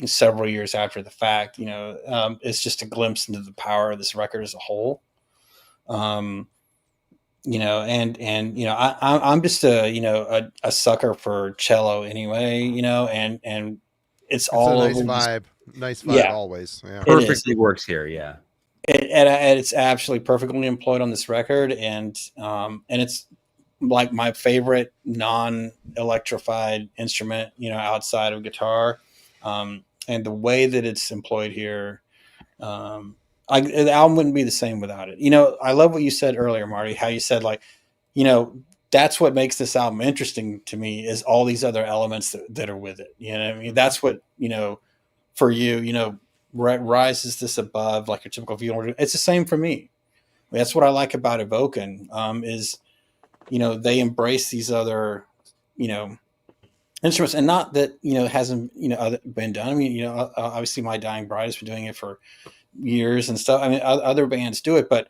several years after the fact, it's just a glimpse into the power of this record as a whole. I'm just a sucker for cello anyway, and it's all a nice over. Nice vibe, Yeah. always. Yeah. Perfectly works here. Yeah. And it's absolutely perfectly employed on this record, and it's like my favorite non-electrified instrument, outside of guitar, and the way that it's employed here, the album wouldn't be the same without it. I love what you said earlier, Marty, how you said, like, that's what makes this album interesting to me, is all these other elements that are with it. I mean? That's what, for you, rises this above like a typical viewer. It's the same for me. That's what I like about Evoken, is, they embrace these other, instruments, and not that, it hasn't, been done. I mean, obviously My Dying Bride has been doing it for years and stuff. I mean, other bands do it, but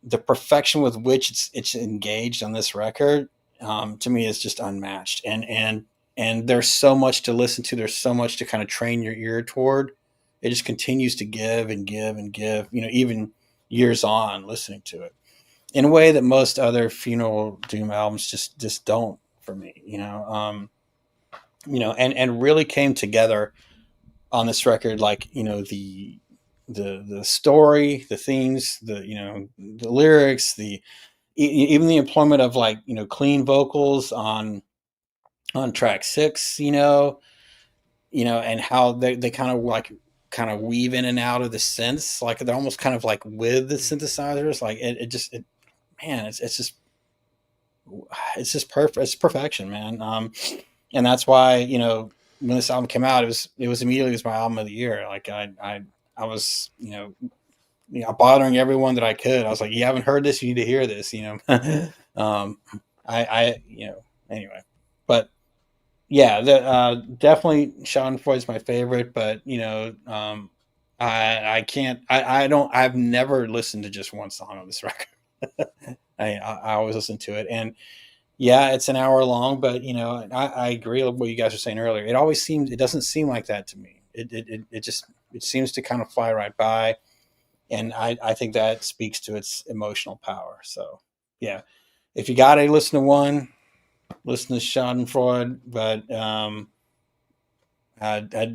the perfection with which it's engaged on this record, to me, is just unmatched. And there's so much to listen to. There's so much to kind of train your ear toward. It just continues to give and give and give, even years on listening to it, in a way that most other funeral doom albums just don't, for me, and really came together on this record. Like, the story, the themes, the lyrics, even the employment of, like, clean vocals on track 6, and how they kind of weave in and out of the synths, like they're almost kind of like with the synthesizers, like it's just perfect. It's perfection, man. And that's why, when this album came out, it was immediately my album of the year. Like I was, bothering everyone that I could. I was like, you haven't heard this, you need to hear this, anyway, but yeah, definitely Schadenfreude's my favorite, but I can't, I've never listened to just one song on this record. I always listen to it, and yeah, it's an hour long, but I agree with what you guys were saying earlier. It doesn't seem like that to me. It seems to kind of fly right by, and I think that speaks to its emotional power. So yeah, if you gotta listen to one, listen to Schadenfreude, but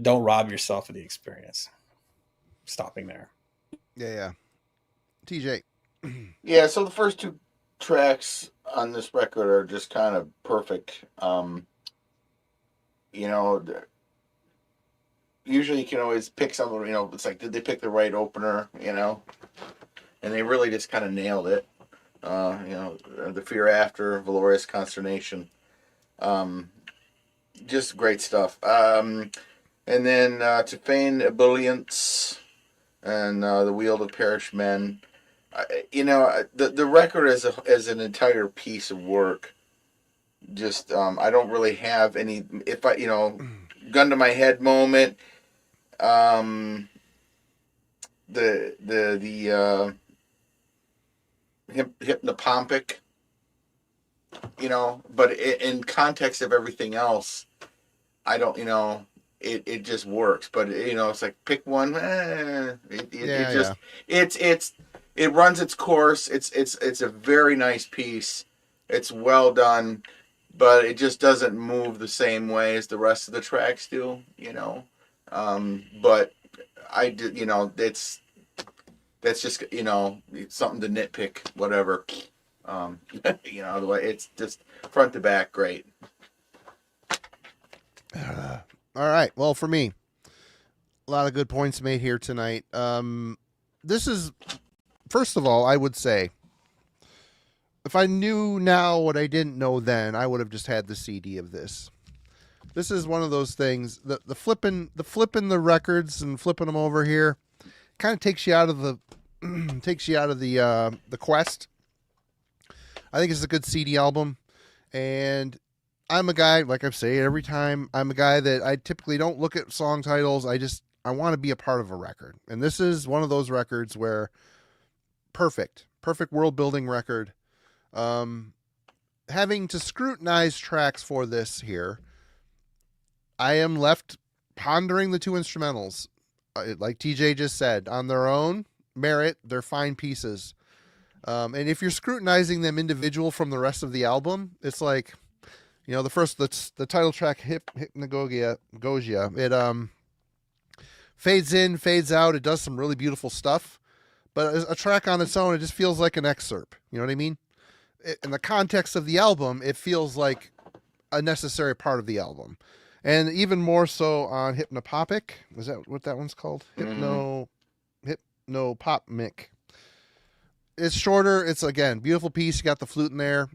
don't rob yourself of the experience. Stopping there. Yeah. TJ. Yeah, so the first two tracks on this record are just kind of perfect. Usually you can always pick something, it's like, did they pick the right opener, and they really just kind of nailed it. The Fear After, Valorious Consternation. Just great stuff. And then To Feign Ebullience and The Wheel to Perish Men. The record as an entire piece of work, just I don't really have any, if I, gun to my head moment. The hypnopompic, but in context of everything else, I don't, it just works. But it's like, pick one. It runs its course. It's a very nice piece. It's well done, but it just doesn't move the same way as the rest of the tracks do. But I did, that's just, something to nitpick, whatever. The way it's just front to back, great. All right. Well, for me, a lot of good points made here tonight. This is, first of all, I would say, if I knew now what I didn't know then, I would have just had the CD of this. This is one of those things, the flipping the records and flipping them over here kind of takes you out of the quest. I think it's a good CD album. And I'm a guy, like I say every time, I'm a guy that I typically don't look at song titles. I want to be a part of a record. And this is one of those records where perfect world building record. Having to scrutinize tracks for this here, I am left pondering the two instrumentals. Like TJ just said, on their own merit, they're fine pieces. And if you're scrutinizing them individual from the rest of the album, it's like, you know, the title track, Hypnagogia, it fades in, fades out. It does some really beautiful stuff. But as a track on its own, it just feels like an excerpt. You know what I mean? In the context of the album, it feels like a necessary part of the album. And even more so on Hypnopopic. Is that what that one's called? Hypnopopmic. It's shorter. It's, again, beautiful piece. You got the flute in there.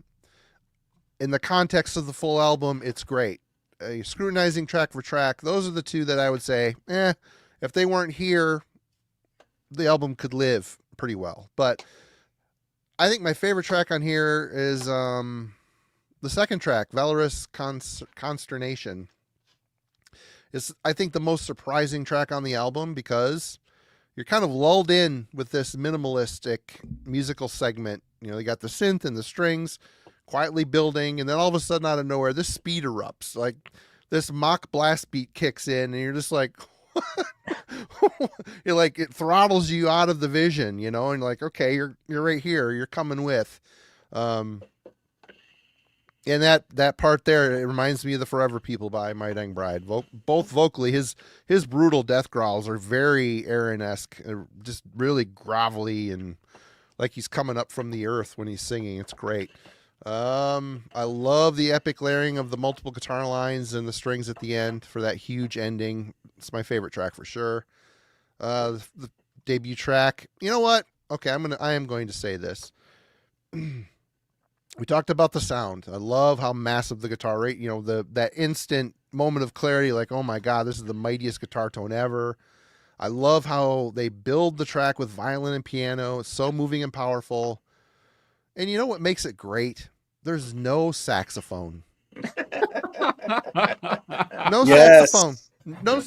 In the context of the full album, it's great. Scrutinizing track for track, those are the two that I would say, if they weren't here, the album could live pretty well. But I think my favorite track on here is the second track, Valorous Consternation. It's, I think, the most surprising track on the album because you're kind of lulled in with this minimalistic musical segment. You know, you got the synth and the strings quietly building, and then all of a sudden, out of nowhere, this speed erupts. Like, this mock blast beat kicks in, and you're just like, you're like, it throttles you out of the vision, you know, and like, okay, you're right here, you're coming with. And that part there, it reminds me of the Forever People by My Dang Bride. Both vocally, his brutal death growls are very Aaron-esque, just really grovelly and like he's coming up from the earth when he's singing. It's great. I love the epic layering of the multiple guitar lines and the strings at the end for that huge ending. It's my favorite track for sure. The debut track. You know what? Okay, I am going to say this. We talked about the sound. I love how massive the guitar rate, you know, that instant moment of clarity, like, oh my God, this is the mightiest guitar tone ever. I love how they build the track with violin and piano. It's so moving and powerful. And you know what makes it great? There's no saxophone. No saxophone. No.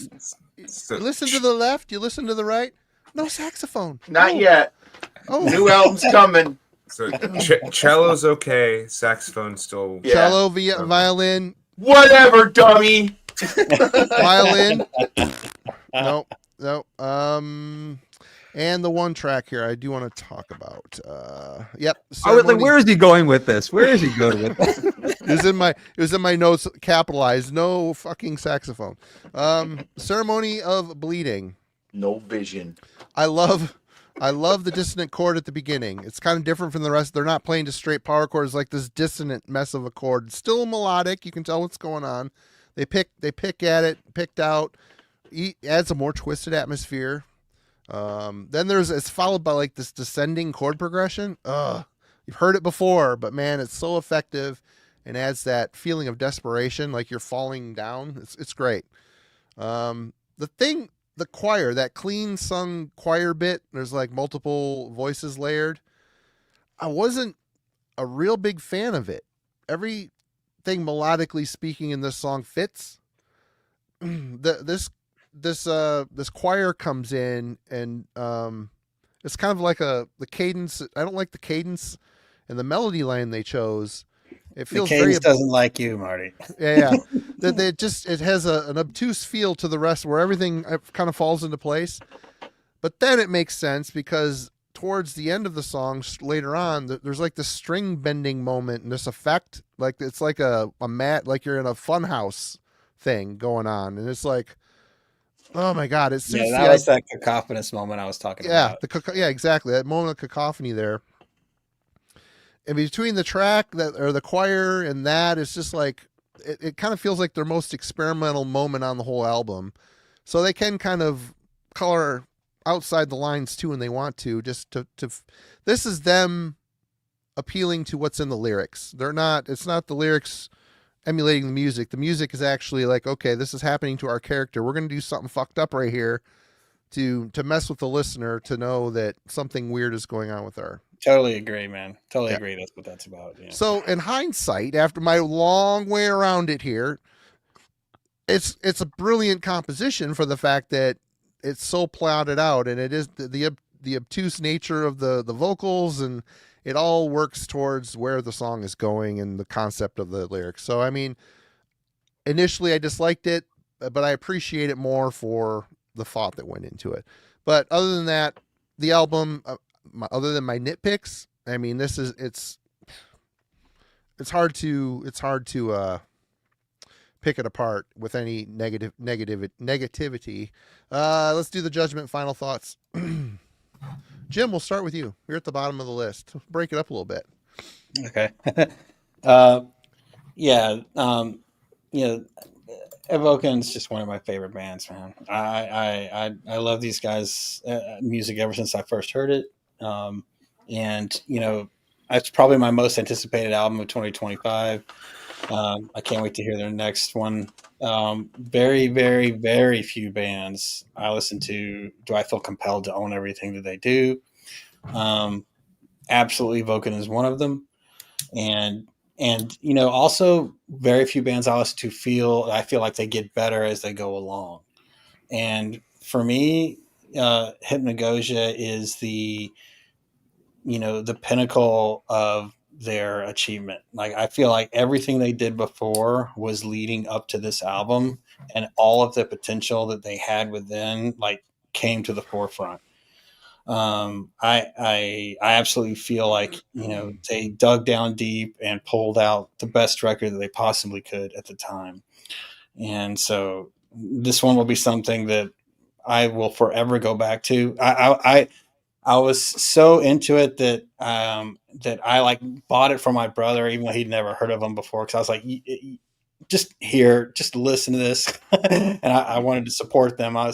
You listen to the left, you listen to the right. No saxophone. Not yet. Oh. New album's coming. So cello's okay, saxophone still. Yeah. Cello, violin. Whatever, dummy. Violin. No. And the one track here I do want to talk about. Yep. I was like, where is he going with this? Where is he going with this? It was in my notes, capitalized. No fucking saxophone. Ceremony of Bleeding. No vision. I love the dissonant chord at the beginning. It's kind of different from the rest. They're not playing just straight power chords like this dissonant mess of a chord. It's still melodic. You can tell what's going on. They pick at it, picked out. Adds a more twisted atmosphere. Then it's followed by like this descending chord progression. You've heard it before, but man, it's so effective and adds that feeling of desperation, like you're falling down. It's great. The choir, that clean sung choir bit, there's like multiple voices layered. I wasn't a real big fan of it. Everything melodically speaking in this song fits. This choir comes in and it's kind of like the cadence. I don't like the cadence and the melody line they chose. It feels the cadence doesn't like you, Marty. Yeah. It has an obtuse feel to the rest where everything kind of falls into place. But then it makes sense because towards the end of the song, later on, there's like this string bending moment and this effect, like it's like a mat, like you're in a fun house thing going on, and it's like, oh my God, it's that was that cacophonous moment I was talking about. Yeah, exactly, that moment of cacophony there. And between the track or the choir and that, it's just like it kind of feels like their most experimental moment on the whole album. So they can kind of color outside the lines too when they want to. Just to this is them appealing to what's in the lyrics. It's not the lyrics emulating the music. The music is actually like, okay, this is happening to our character. We're going to do something fucked up right here to mess with the listener to know that something weird is going on with our Totally agree, man. Totally Yeah. agree. That's what that's about. Yeah. So in hindsight, after my long way around it here, it's a brilliant composition for the fact that it's so plotted out, and it is the obtuse nature of the vocals, and it all works towards where the song is going and the concept of the lyrics. So I mean, initially I disliked it, but I appreciate it more for the thought that went into it. But other than that, the album, other than my nitpicks, I mean, this is it's hard to pick it apart with any negativity. Let's do the judgment. Final thoughts. Jim, we'll start with you. You're at the bottom of the list. Break it up a little bit. Okay. Yeah. Evoken's just one of my favorite bands, man. I love these guys' music ever since I first heard it. And it's probably my most anticipated album of 2025. I can't wait to hear their next one. Very, very, very few bands I listen to do I feel compelled to own everything that they do. Absolutely, Evoken is one of them, and also very few bands I listen to I feel like they get better as they go along. And for me, Hypnagogia is the pinnacle of their achievement. Like, I feel like everything they did before was leading up to this album, and all of the potential that they had within came to the forefront. I absolutely feel like they dug down deep and pulled out the best record that they possibly could at the time, and so this one will be something that I will forever go back to. I was so into it that I bought it for my brother, even though he'd never heard of them before. Because I was like, just listen to this, and I wanted to support them. I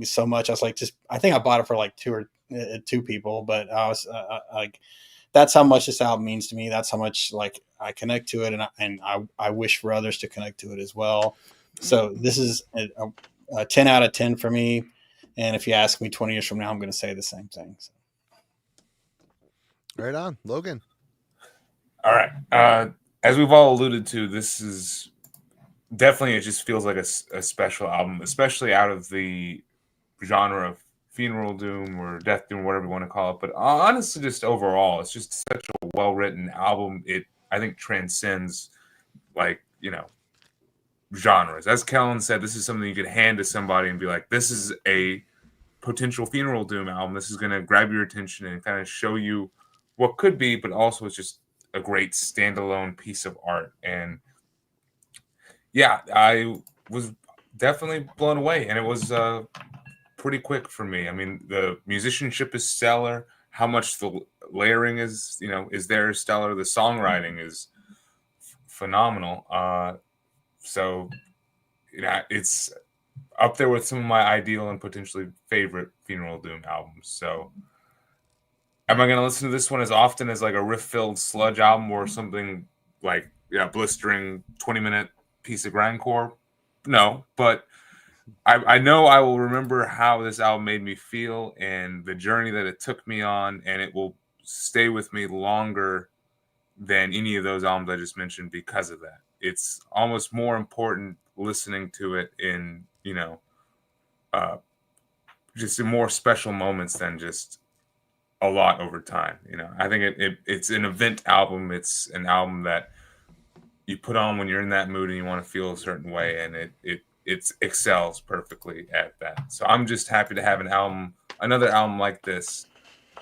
so much. I was like, I think I bought it for like two people, but I was like, that's how much this album means to me. That's how much I connect to it, and I wish for others to connect to it as well. So this is a 10 out of 10 for me. And if you ask me 20 years from now, I'm going to say the same thing. So. Right on, Logan. All right. As we've all alluded to, this is definitely, it just feels like a special album, especially out of the genre of funeral doom or death doom, whatever you want to call it. But honestly, just overall, it's just such a well-written album. It, I think, transcends genres. As Kellen said, this is something you could hand to somebody and be like, this is a potential funeral doom album. This is going to grab your attention and kind of show you what could be, but also it's just a great standalone piece of art. And yeah, I was definitely blown away, and it was pretty quick for me. I mean, the musicianship is stellar. How much the layering is there is stellar. The songwriting is phenomenal. So it's up there with some of my ideal and potentially favorite funeral doom albums. So am I going to listen to this one as often as like a riff-filled sludge album or something like blistering 20-minute piece of grindcore? No, but I know I will remember how this album made me feel and the journey that it took me on, and it will stay with me longer than any of those albums I just mentioned because of that. It's almost more important listening to it in, just in more special moments than just a lot over time. I think it's an event album. It's an album that you put on when you're in that mood and you want to feel a certain way, and it excels perfectly at that. So I'm just happy to have another album like this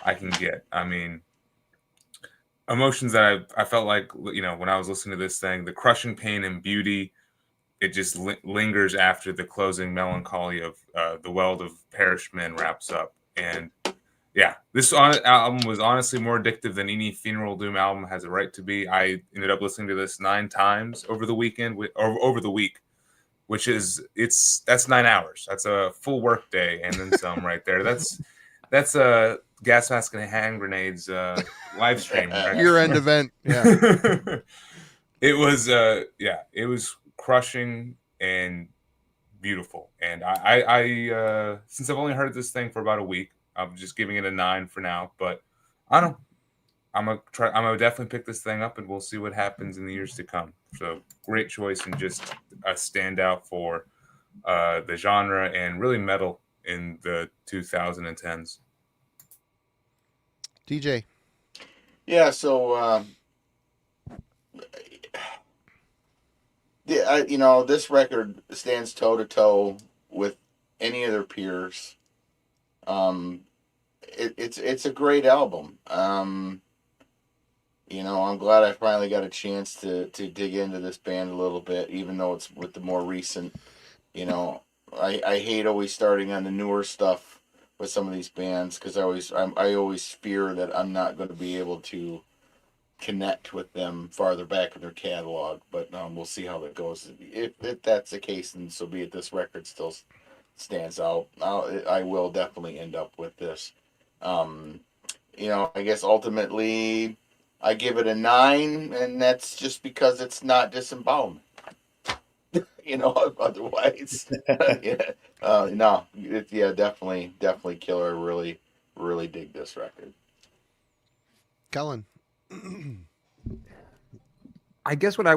I can get. I mean, emotions that I felt like, when I was listening to this thing, the crushing pain and beauty, it just lingers after the closing melancholy of the Weld of Perished Men wraps up. And yeah, this album was honestly more addictive than any funeral doom album has a right to be. I ended up listening to this 9 times over the weekend, or over the week, which that's 9 hours. That's a full work day and then some right there. That's a gas mask and hand grenades live stream. Right? Year-end event. Yeah. It was crushing and beautiful. And since I've only heard this thing for about a week, I'm just giving it a 9 for now. But I don't know. I'm gonna definitely pick this thing up, and we'll see what happens in the years to come. So great choice, and just a standout for the genre and really metal in the 2010s. TJ. Yeah, so this record stands toe to toe with any of their peers. It's a great album. I'm glad I finally got a chance to dig into this band a little bit, even though it's with the more recent. I hate always starting on the newer stuff with some of these bands because I always fear that I'm not going to be able to connect with them farther back in their catalog. But we'll see how that goes. If that's the case, then so be it. This record still stands out. I will definitely end up with this. I guess ultimately I give it a 9, and that's just because it's not disembowelment. Otherwise, definitely killer. I really, really dig this record. Kellen. I guess what I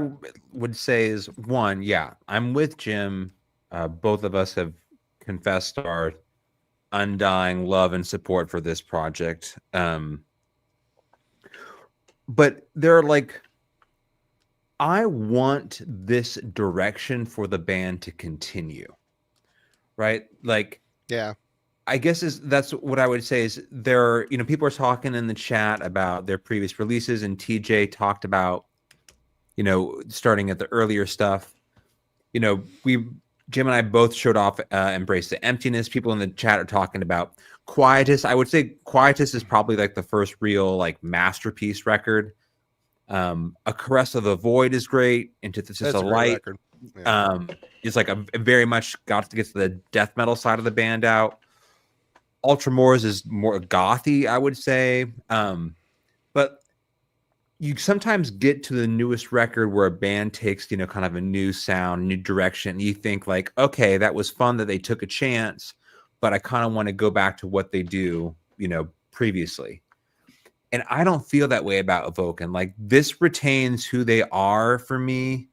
would say is, one, yeah, I'm with Jim. Both of us have confessed our undying love and support for this project. But they're like, I want this direction for the band to continue, right? Like, Yeah. I guess that's what I would say is people are talking in the chat about their previous releases, and TJ talked about, starting at the earlier stuff. Jim and I both showed off Embrace the Emptiness. People in the chat are talking about Quietus. I would say Quietus is probably like the first real like masterpiece record. A Caress of the Void is great. Antithesis of Light is like a very much got to get to the death metal side of the band out. Ultramores is more gothy, I would say. But you sometimes get to the newest record where a band takes, kind of a new sound, new direction. And you think like, okay, that was fun that they took a chance, but I kind of want to go back to what they do, previously. And I don't feel that way about Evoken. Like, this retains who they are for me,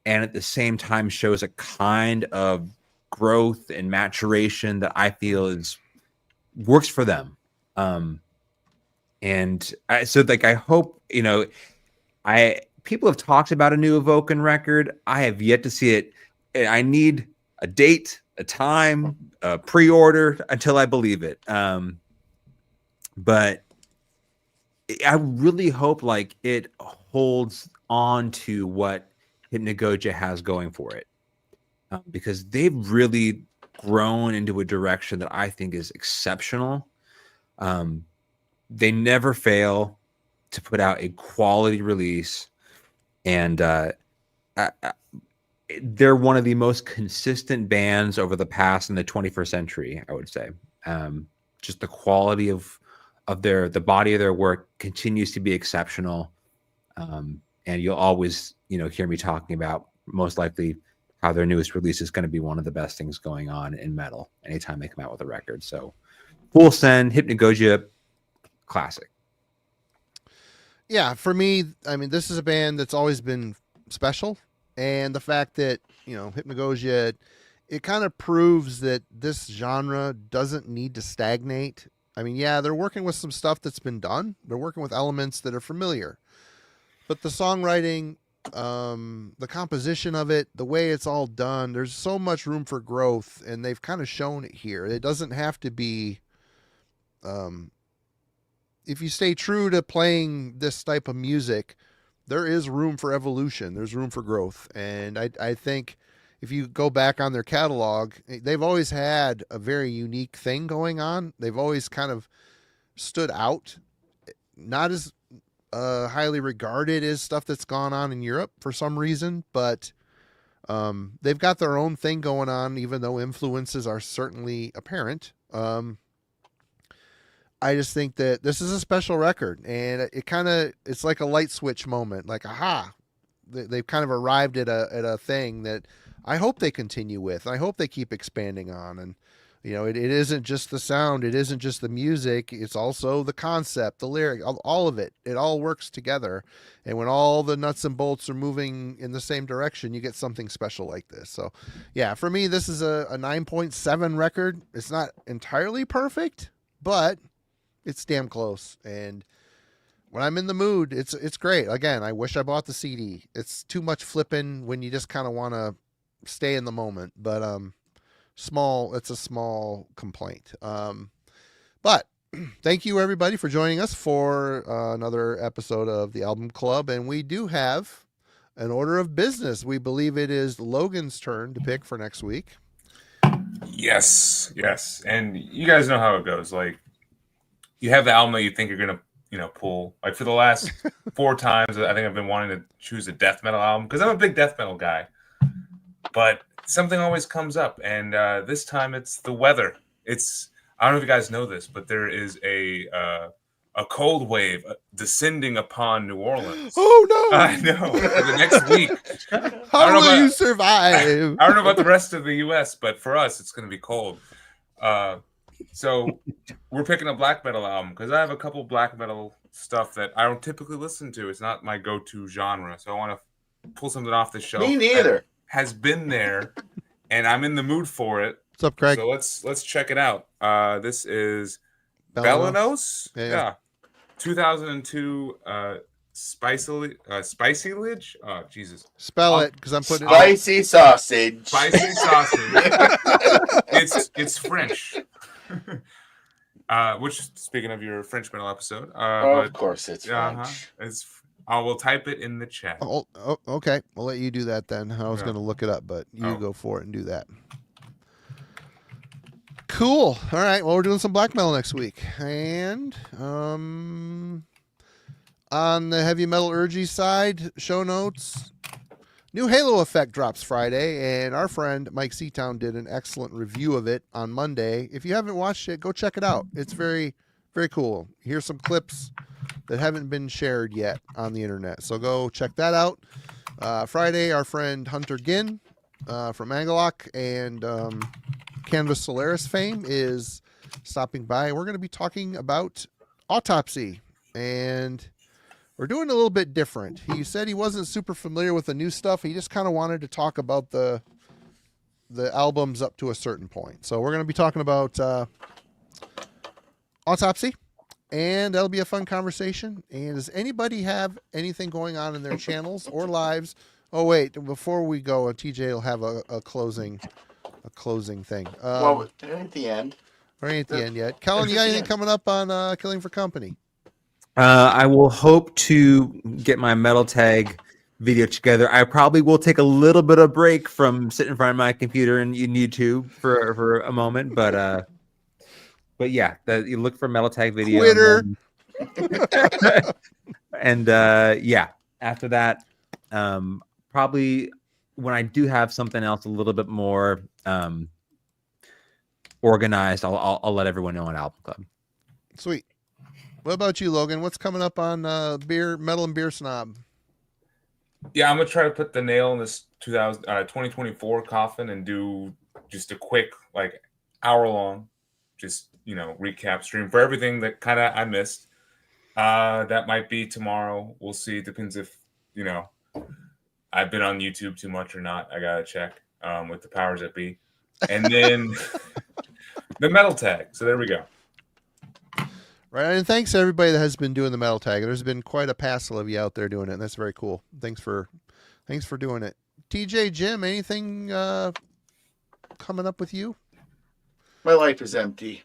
and at the same time shows a kind of growth and maturation that I feel works for them. I hope, people have talked about a new Evoken record. I have yet to see it. I need a date, a time, a pre-order until I believe it. But I really hope like it holds on to what Hypnagogia has going for it, because they've really grown into a direction that I think is exceptional. They never fail to put out a quality release, and they're one of the most consistent bands over the past in the 21st century, I would say. Just the quality of the body of their work continues to be exceptional. And you'll always, hear me talking about most likely how their newest release is going to be one of the best things going on in metal anytime they come out with a record. So full send, Hypnagogia, classic. Yeah, for me, I mean, this is a band that's always been special. And the fact that, Hypnagogia, it kind of proves that this genre doesn't need to stagnate. I mean, yeah, they're working with some stuff that's been done. They're working with elements that are familiar. But the songwriting, the composition of it, the way it's all done, there's so much room for growth, and they've kind of shown it here. It doesn't have to be... if you stay true to playing this type of music, there is room for evolution. There's room for growth. And I think if you go back on their catalog, they've always had a very unique thing going on. They've always kind of stood out, not as highly regarded as stuff that's gone on in Europe for some reason, but they've got their own thing going on, even though influences are certainly apparent. I just think that this is a special record, and it's like a light switch moment. Like, aha, they've kind of arrived at a thing that I hope they continue with. I hope they keep expanding on. And You know, it isn't just the sound, it isn't just the music, it's also the concept, the lyric, all of it. It all works together. And when all the nuts and bolts are moving in the same direction, you get something special like this. So, yeah, for me, this is a 9.7 record. It's not entirely perfect, but it's damn close. And when I'm in the mood, it's great. Again, I wish I bought the CD. It's too much flipping when you just kind of want to stay in the moment. But it's a small complaint. But thank you everybody for joining us for another episode of the Album Club. And we do have an order of business. We believe it is Logan's turn to pick for next week. Yes. And you guys know how it goes. Like, you have the album that you think you're going to, pull. Like, for the last 4 times, I think I've been wanting to choose a death metal album because I'm a big death metal guy. But something always comes up, and this time it's the weather. I don't know if you guys know this, but there is a cold wave descending upon New Orleans. Oh no! I know. For the next week. How will you survive? I don't know about the rest of the U.S., but for us, it's going to be cold. So we're picking a black metal album because I have a couple black metal stuff that I don't typically listen to. It's not my go-to genre, so I want to pull something off the shelf. Me neither. Has been there, and I'm in the mood for it. What's up, Craig? So let's check it out. This is Bellanos? Yeah. 2002 Spicy Lidge? Oh, Jesus. Spell it, because I'm putting Spicy sausage. Spicy sausage. It's French. Which, speaking of your French metal episode, of course it's French. I will type it in the chat. Oh, okay. We'll let you do that then. I was going to look it up, but you go for it and do that. Cool. All right. Well, we're doing some black metal next week. And on the heavy metallurgy side, show notes, new Halo Effect drops Friday, and our friend Mike Seatown did an excellent review of it on Monday. If you haven't watched it, go check it out. It's very, very cool. Here's some clips that haven't been shared yet on the internet. So go check that out. Friday, our friend Hunter Ginn from Angelock and Canvas Solaris fame is stopping by. We're going to be talking about Autopsy, and we're doing a little bit different. He said he wasn't super familiar with the new stuff. He just kind of wanted to talk about the albums up to a certain point. So we're going to be talking about Autopsy, and that'll be a fun conversation. And does anybody have anything going on in their channels or lives? Oh, wait, before we go, TJ will have a closing thing. Well, at the end. Or ain't at the end yet. Kellen, you got anything coming up on Killing for Company? I will hope to get my metal tag video together. I probably will take a little bit of break from sitting in front of my computer and YouTube for a moment, but yeah, you look for metal tag video. Twitter. And yeah, after that, probably when I do have something else a little bit more organized, I'll let everyone know on Album Club. Sweet. What about you, Logan? What's coming up on Metal and Beer Snob? Yeah, I'm gonna try to put the nail in this 2024 coffin and do just a quick, like, hour-long, just recap stream for everything that kind of I missed. That might be tomorrow. We'll see. Depends if I've been on YouTube too much or not. I gotta check with the powers that be, and then the metal tag. So there we go. Right, and thanks to everybody that has been doing the metal tag. There's been quite a passel of you out there doing it, and that's very cool. Thanks for doing it. TJ, Jim, anything coming up with you? My life is empty.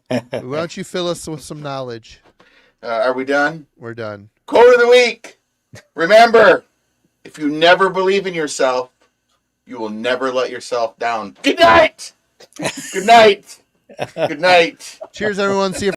Why don't you fill us with some knowledge? Are we done? We're done. Quote of the week. Remember, if you never believe in yourself, you will never let yourself down. Good night. Good night. Good night. Cheers, everyone. See you.